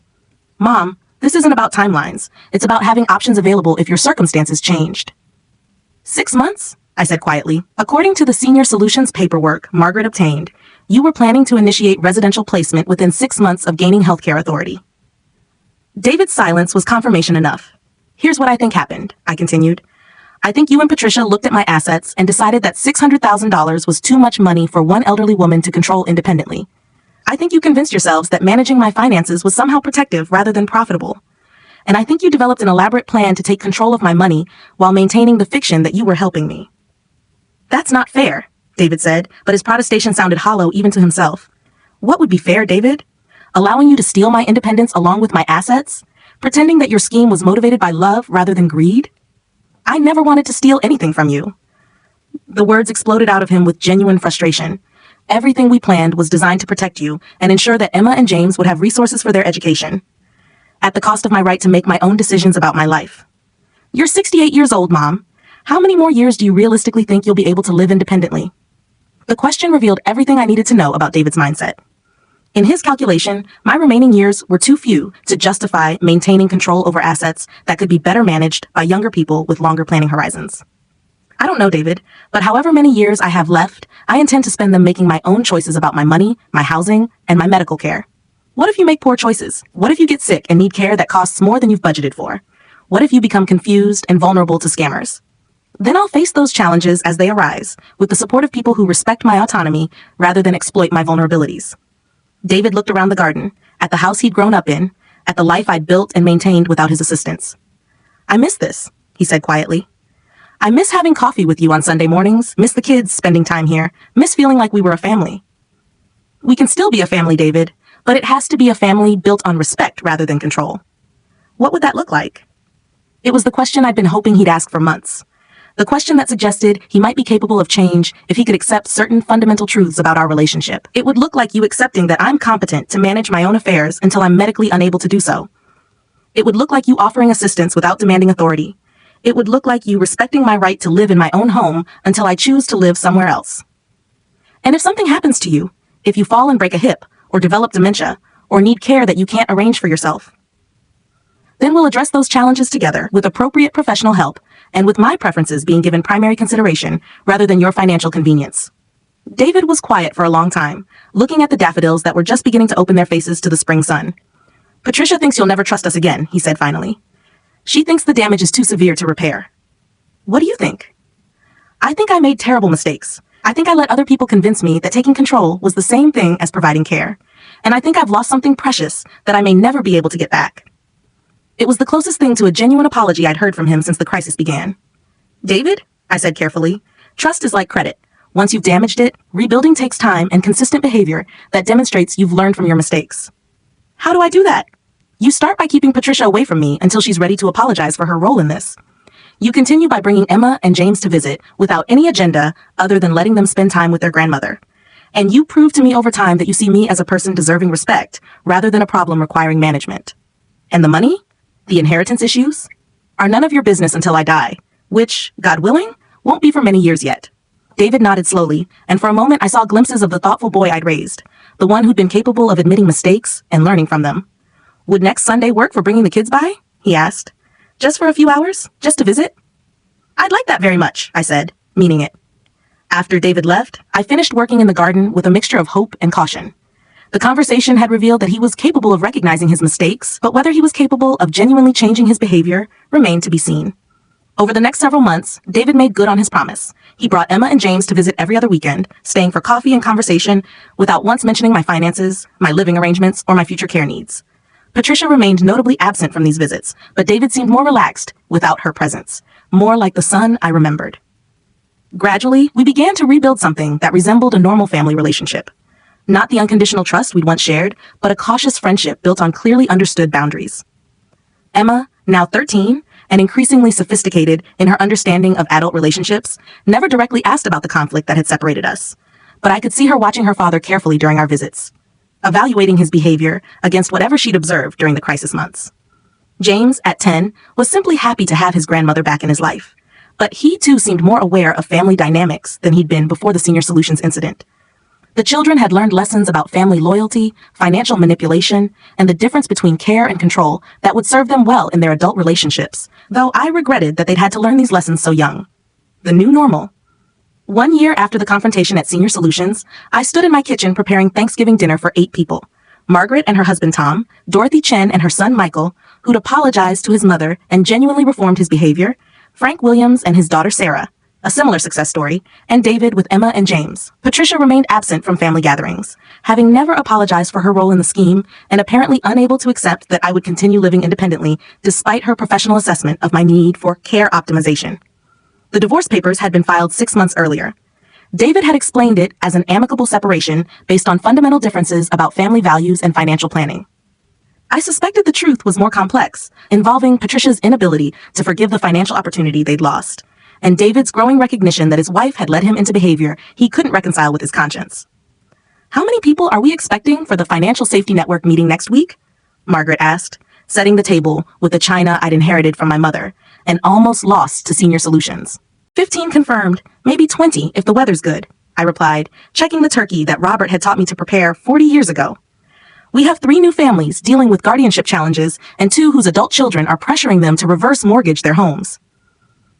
"Mom, this isn't about timelines. It's about having options available if your circumstances changed." "6 months?" I said quietly. According to the Senior Solutions paperwork Margaret obtained, you were planning to initiate residential placement within 6 months of gaining healthcare authority. David's silence was confirmation enough. Here's what I think happened, I continued. I think you and Patricia looked at my assets and decided that $600,000 was too much money for one elderly woman to control independently. I think you convinced yourselves that managing my finances was somehow protective rather than profitable. And I think you developed an elaborate plan to take control of my money while maintaining the fiction that you were helping me. That's not fair, David said, but his protestation sounded hollow even to himself. What would be fair, David? Allowing you to steal my independence along with my assets? Pretending that your scheme was motivated by love rather than greed? I never wanted to steal anything from you. The words exploded out of him with genuine frustration. Everything we planned was designed to protect you and ensure that Emma and James would have resources for their education, at the cost of my right to make my own decisions about my life. You're 68 years old, Mom. How many more years do you realistically think you'll be able to live independently? The question revealed everything I needed to know about David's mindset. In his calculation, my remaining years were too few to justify maintaining control over assets that could be better managed by younger people with longer planning horizons. I don't know, David, but however many years I have left, I intend to spend them making my own choices about my money, my housing, and my medical care. What if you make poor choices? What if you get sick and need care that costs more than you've budgeted for? What if you become confused and vulnerable to scammers? Then I'll face those challenges as they arise, with the support of people who respect my autonomy rather than exploit my vulnerabilities. David looked around the garden, at the house he'd grown up in, at the life I'd built and maintained without his assistance. I miss this, he said quietly. I miss having coffee with you on Sunday mornings, miss the kids spending time here, miss feeling like we were a family. We can still be a family, David, but it has to be a family built on respect rather than control. What would that look like? It was the question I'd been hoping he'd ask for months. The question that suggested he might be capable of change if he could accept certain fundamental truths about our relationship. It would look like you accepting that I'm competent to manage my own affairs until I'm medically unable to do so. It would look like you offering assistance without demanding authority. It would look like you respecting my right to live in my own home until I choose to live somewhere else. And if something happens to you, if you fall and break a hip, or develop dementia, or need care that you can't arrange for yourself, then we'll address those challenges together with appropriate professional help and with my preferences being given primary consideration rather than your financial convenience. David was quiet for a long time, looking at the daffodils that were just beginning to open their faces to the spring sun. Patricia thinks you'll never trust us again, he said finally. She thinks the damage is too severe to repair. What do you think? I think I made terrible mistakes. I think I let other people convince me that taking control was the same thing as providing care. And I think I've lost something precious that I may never be able to get back. It was the closest thing to a genuine apology I'd heard from him since the crisis began. David, I said carefully, trust is like credit. Once you've damaged it, rebuilding takes time and consistent behavior that demonstrates you've learned from your mistakes. How do I do that? You start by keeping Patricia away from me until she's ready to apologize for her role in this. You continue by bringing Emma and James to visit without any agenda other than letting them spend time with their grandmother. And you prove to me over time that you see me as a person deserving respect rather than a problem requiring management. And the money? The inheritance issues? Are none of your business until I die, which, God willing, won't be for many years yet. David nodded slowly, and for a moment I saw glimpses of the thoughtful boy I'd raised, the one who'd been capable of admitting mistakes and learning from them. Would next Sunday work for bringing the kids by? He asked. Just for a few hours? Just to visit? I'd like that very much, I said, meaning it. After David left, I finished working in the garden with a mixture of hope and caution. The conversation had revealed that he was capable of recognizing his mistakes, but whether he was capable of genuinely changing his behavior remained to be seen. Over the next several months, David made good on his promise. He brought Emma and James to visit every other weekend, staying for coffee and conversation without once mentioning my finances, my living arrangements, or my future care needs. Patricia remained notably absent from these visits, but David seemed more relaxed without her presence, more like the son I remembered. Gradually, we began to rebuild something that resembled a normal family relationship. Not the unconditional trust we'd once shared, but a cautious friendship built on clearly understood boundaries. Emma, now 13, and increasingly sophisticated in her understanding of adult relationships, never directly asked about the conflict that had separated us, but I could see her watching her father carefully during our visits, evaluating his behavior against whatever she'd observed during the crisis months. James, at 10, was simply happy to have his grandmother back in his life, but he too seemed more aware of family dynamics than he'd been before the Senior Solutions incident. The children had learned lessons about family loyalty, financial manipulation, and the difference between care and control that would serve them well in their adult relationships, though I regretted that they'd had to learn these lessons so young. The new normal. 1 year after the confrontation at Senior Solutions, I stood in my kitchen preparing Thanksgiving dinner for 8 people. Margaret and her husband Tom, Dorothy Chen and her son Michael, who'd apologized to his mother and genuinely reformed his behavior, Frank Williams and his daughter Sarah, a similar success story, and David with Emma and James. Patricia remained absent from family gatherings, having never apologized for her role in the scheme and apparently unable to accept that I would continue living independently despite her professional assessment of my need for care optimization. The divorce papers had been filed 6 months earlier. David had explained it as an amicable separation based on fundamental differences about family values and financial planning. I suspected the truth was more complex, involving Patricia's inability to forgive the financial opportunity they'd lost, and David's growing recognition that his wife had led him into behavior he couldn't reconcile with his conscience. "How many people are we expecting for the Financial Safety Network meeting next week?" Margaret asked, setting the table with the china I'd inherited from my mother and almost lost to Senior Solutions. 15 confirmed, maybe 20 if the weather's good, I replied, checking the turkey that Robert had taught me to prepare 40 years ago. We have 3 new families dealing with guardianship challenges and 2 whose adult children are pressuring them to reverse mortgage their homes.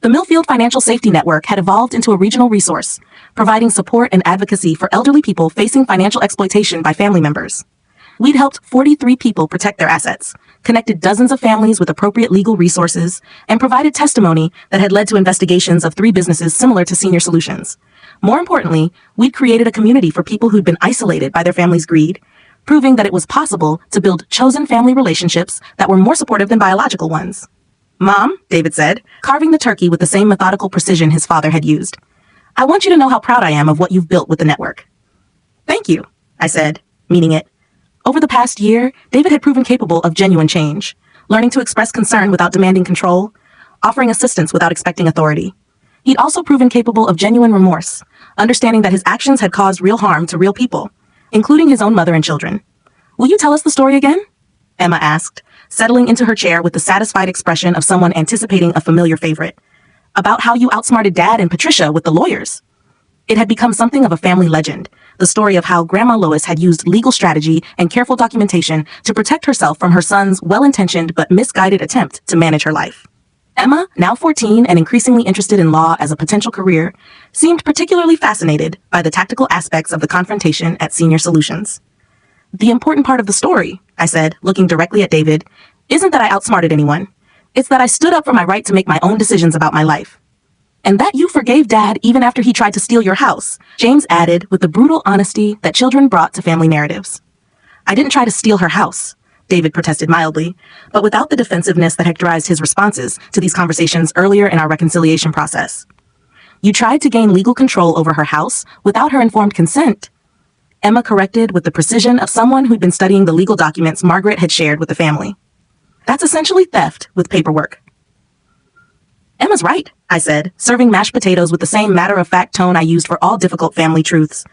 The Millfield Financial Safety Network had evolved into a regional resource, providing support and advocacy for elderly people facing financial exploitation by family members. We'd helped 43 people protect their assets, connected dozens of families with appropriate legal resources, and provided testimony that had led to investigations of 3 businesses similar to Senior Solutions. More importantly, we'd created a community for people who'd been isolated by their family's greed, proving that it was possible to build chosen family relationships that were more supportive than biological ones. "Mom," David said, carving the turkey with the same methodical precision his father had used, "I want you to know how proud I am of what you've built with the network." "Thank you," I said, meaning it. Over the past year, David had proven capable of genuine change, learning to express concern without demanding control, offering assistance without expecting authority. He'd also proven capable of genuine remorse, understanding that his actions had caused real harm to real people, including his own mother and children. "Will you tell us the story again?" Emma asked, settling into her chair with the satisfied expression of someone anticipating a familiar favorite. "About how you outsmarted Dad and Patricia with the lawyers." It had become something of a family legend, the story of how Grandma Lois had used legal strategy and careful documentation to protect herself from her son's well-intentioned but misguided attempt to manage her life. Emma, now 14 and increasingly interested in law as a potential career, seemed particularly fascinated by the tactical aspects of the confrontation at Senior Solutions. "The important part of the story," I said, looking directly at David, "isn't that I outsmarted anyone. It's that I stood up for my right to make my own decisions about my life. And that you forgave Dad even after he tried to steal your house," James added with the brutal honesty that children brought to family narratives. "I didn't try to steal her house," David protested mildly, but without the defensiveness that characterized his responses to these conversations earlier in our reconciliation process. "You tried to gain legal control over her house without her informed consent," Emma corrected with the precision of someone who'd been studying the legal documents Margaret had shared with the family. "That's essentially theft with paperwork." "Emma's right," I said, serving mashed potatoes with the same matter-of-fact tone I used for all difficult family truths.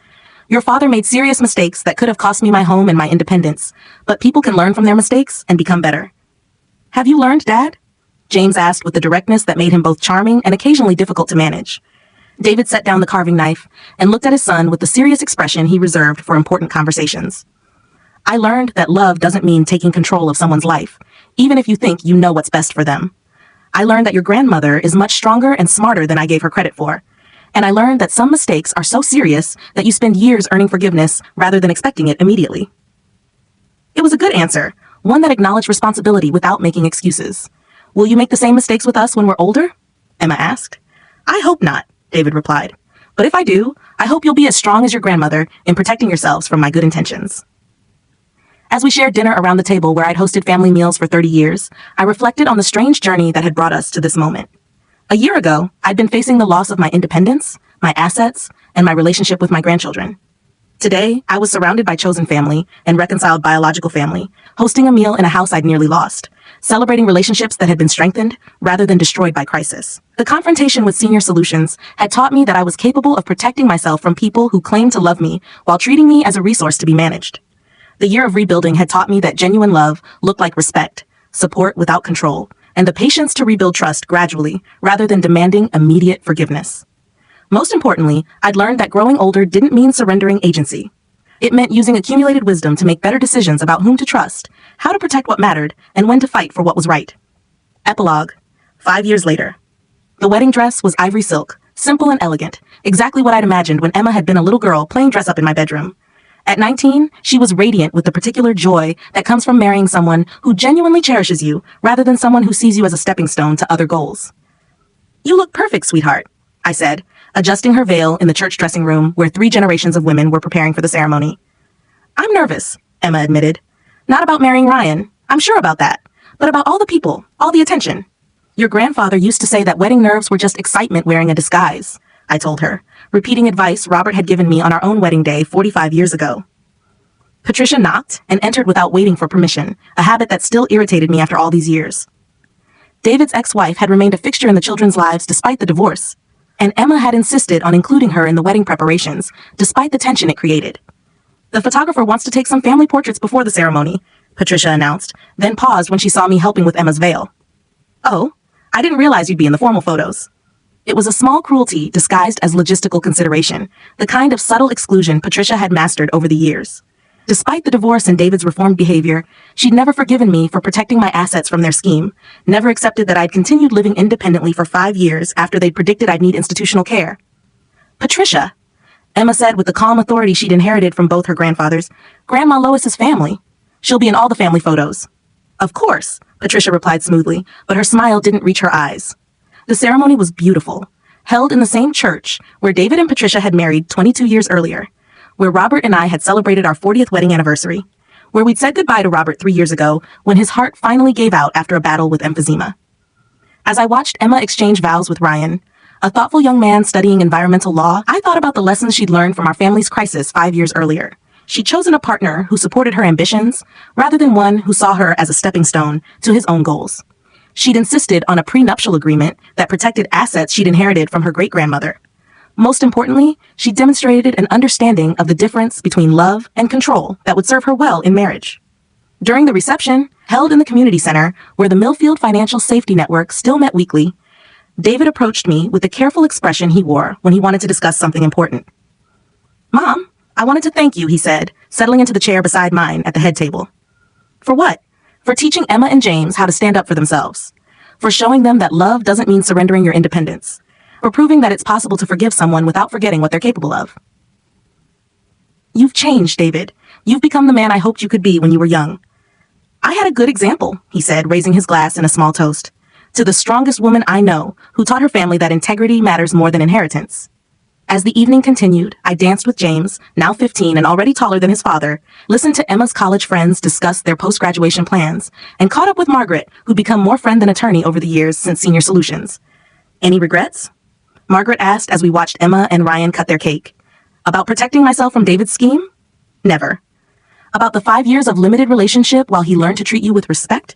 "Your father made serious mistakes that could have cost me my home and my independence, but people can learn from their mistakes and become better." "Have you learned, Dad?" James asked with the directness that made him both charming and occasionally difficult to manage. David set down the carving knife and looked at his son with the serious expression he reserved for important conversations. "I learned that love doesn't mean taking control of someone's life, even if you think you know what's best for them. I learned that your grandmother is much stronger and smarter than I gave her credit for. And I learned that some mistakes are so serious that you spend years earning forgiveness rather than expecting it immediately." It was a good answer, one that acknowledged responsibility without making excuses. "Will you make the same mistakes with us when we're older?" Emma asked. "I hope not," David replied. "But if I do, I hope you'll be as strong as your grandmother in protecting yourselves from my good intentions." As we shared dinner around the table where I'd hosted family meals for 30 years, I reflected on the strange journey that had brought us to this moment. A year ago, I'd been facing the loss of my independence, my assets, and my relationship with my grandchildren. Today, I was surrounded by chosen family and reconciled biological family, hosting a meal in a house I'd nearly lost, celebrating relationships that had been strengthened rather than destroyed by crisis. The confrontation with Senior Solutions had taught me that I was capable of protecting myself from people who claimed to love me while treating me as a resource to be managed. The year of rebuilding had taught me that genuine love looked like respect, support without control, and the patience to rebuild trust gradually rather than demanding immediate forgiveness. Most importantly, I'd learned that growing older didn't mean surrendering agency. It meant using accumulated wisdom to make better decisions about whom to trust, how to protect what mattered, and when to fight for what was right. Epilogue. 5 years later. The wedding dress was ivory silk, Simple and elegant, exactly what I'd imagined when Emma had been a little girl playing dress-up in my bedroom. At 19, she was radiant with the particular joy that comes from marrying someone who genuinely cherishes you rather than someone who sees you as a stepping stone to other goals. "You look perfect, sweetheart," I said, adjusting her veil in the church dressing room where 3 generations of women were preparing for the ceremony. "I'm nervous," Emma admitted. "Not about marrying Ryan. I'm sure about that. But about all the people, all the attention." "Your grandfather used to say that wedding nerves were just excitement wearing a disguise," I told her, repeating advice Robert had given me on our own wedding day 45 years ago. Patricia knocked and entered without waiting for permission, a habit that still irritated me after all these years. David's ex-wife had remained a fixture in the children's lives despite the divorce, and Emma had insisted on including her in the wedding preparations, despite the tension it created. "The photographer wants to take some family portraits before the ceremony," Patricia announced, then paused when she saw me helping with Emma's veil. "Oh, I didn't realize you'd be in the formal photos." It was a small cruelty disguised as logistical consideration, the kind of subtle exclusion Patricia had mastered over the years. Despite the divorce and David's reformed behavior, she'd never forgiven me for protecting my assets from their scheme, never accepted that I'd continued living independently for 5 years after they'd predicted I'd need institutional care. "Patricia," Emma said with the calm authority she'd inherited from both her grandfathers, "Grandma Lois's family. She'll be in all the family photos." "Of course," Patricia replied smoothly, but her smile didn't reach her eyes. The ceremony was beautiful, held in the same church where David and Patricia had married 22 years earlier, where Robert and I had celebrated our 40th wedding anniversary, where we'd said goodbye to Robert 3 years ago when his heart finally gave out after a battle with emphysema. As I watched Emma exchange vows with Ryan, a thoughtful young man studying environmental law, I thought about the lessons she'd learned from our family's crisis 5 years earlier. She'd chosen a partner who supported her ambitions rather than one who saw her as a stepping stone to his own goals. She'd insisted on a prenuptial agreement that protected assets she'd inherited from her great-grandmother. Most importantly, she demonstrated an understanding of the difference between love and control that would serve her well in marriage. During the reception, held in the community center where the Millfield Financial Safety Network still met weekly, David approached me with the careful expression he wore when he wanted to discuss something important. "Mom, I wanted to thank you," he said, settling into the chair beside mine at the head table. "For what?" "For teaching Emma and James how to stand up for themselves. For showing them that love doesn't mean surrendering your independence. For proving that it's possible to forgive someone without forgetting what they're capable of." "You've changed, David. You've become the man I hoped you could be when you were young." "I had a good example," he said, raising his glass in a small toast. "To the strongest woman I know, who taught her family that integrity matters more than inheritance." As the evening continued, I danced with James, now 15 and already taller than his father, listened to Emma's college friends discuss their post-graduation plans, and caught up with Margaret, who'd become more friend than attorney over the years since Senior Solutions. "Any regrets?" Margaret asked as we watched Emma and Ryan cut their cake. "About protecting myself from David's scheme? Never." "About the 5 years of limited relationship while he learned to treat you with respect?"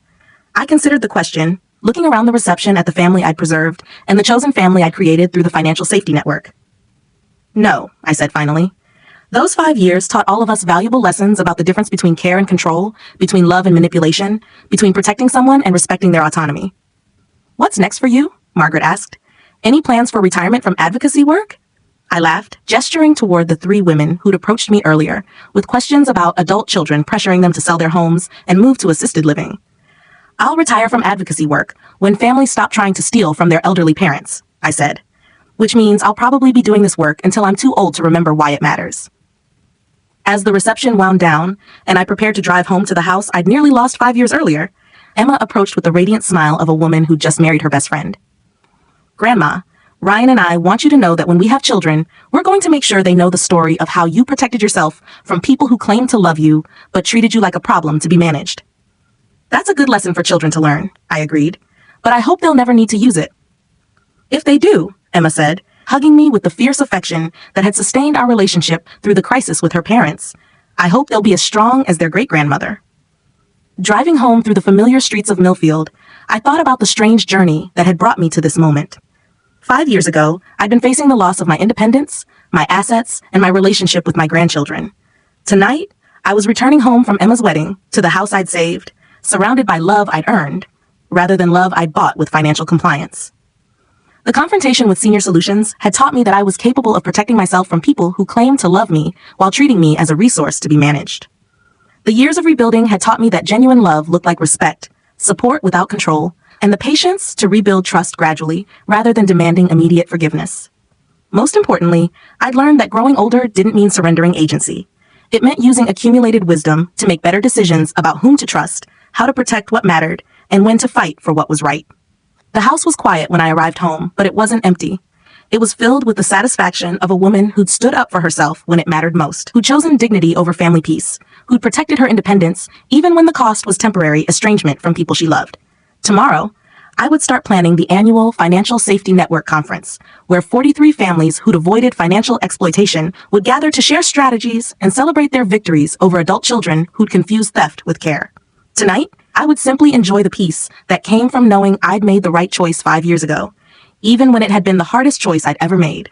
I considered the question, looking around the reception at the family I'd preserved and the chosen family I'd created through the financial safety network. "No," I said finally. "Those 5 years taught all of us valuable lessons about the difference between care and control, between love and manipulation, between protecting someone and respecting their autonomy." "What's next for you?" Margaret asked. "Any plans for retirement from advocacy work?" I laughed, gesturing toward the 3 women who'd approached me earlier with questions about adult children pressuring them to sell their homes and move to assisted living. "I'll retire from advocacy work when families stop trying to steal from their elderly parents," I said. "Which means I'll probably be doing this work until I'm too old to remember why it matters." As the reception wound down, and I prepared to drive home to the house I'd nearly lost 5 years earlier, Emma approached with the radiant smile of a woman who'd just married her best friend. "Grandma, Ryan and I want you to know that when we have children, we're going to make sure they know the story of how you protected yourself from people who claimed to love you, but treated you like a problem to be managed." "That's a good lesson for children to learn," I agreed, "but I hope they'll never need to use it." "If they do," Emma said, hugging me with the fierce affection that had sustained our relationship through the crisis with her parents, "I hope they'll be as strong as their great-grandmother." Driving home through the familiar streets of Millfield, I thought about the strange journey that had brought me to this moment. 5 years ago, I'd been facing the loss of my independence, my assets, and my relationship with my grandchildren. Tonight, I was returning home from Emma's wedding to the house I'd saved, surrounded by love I'd earned, rather than love I'd bought with financial compliance. The confrontation with Senior Solutions had taught me that I was capable of protecting myself from people who claimed to love me while treating me as a resource to be managed. The years of rebuilding had taught me that genuine love looked like respect, support without control, and the patience to rebuild trust gradually rather than demanding immediate forgiveness. Most importantly, I'd learned that growing older didn't mean surrendering agency. It meant using accumulated wisdom to make better decisions about whom to trust, how to protect what mattered, and when to fight for what was right. The house was quiet when I arrived home, but it wasn't empty. It was filled with the satisfaction of a woman who'd stood up for herself when it mattered most, who'd chosen dignity over family peace, who'd protected her independence even when the cost was temporary estrangement from people she loved. Tomorrow, I would start planning the annual Financial Safety Network Conference, where 43 families who'd avoided financial exploitation would gather to share strategies and celebrate their victories over adult children who'd confused theft with care. Tonight, I would simply enjoy the peace that came from knowing I'd made the right choice 5 years ago, even when it had been the hardest choice I'd ever made.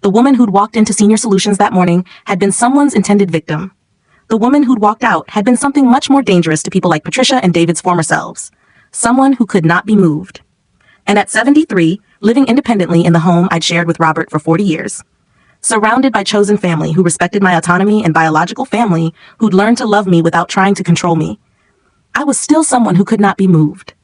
The woman who'd walked into Senior Solutions that morning had been someone's intended victim. The woman who'd walked out had been something much more dangerous to people like Patricia and David's former selves. Someone who could not be moved. And at 73, living independently in the home I'd shared with Robert for 40 years. Surrounded by chosen family who respected my autonomy and biological family who'd learned to love me without trying to control me. I was still someone who could not be moved.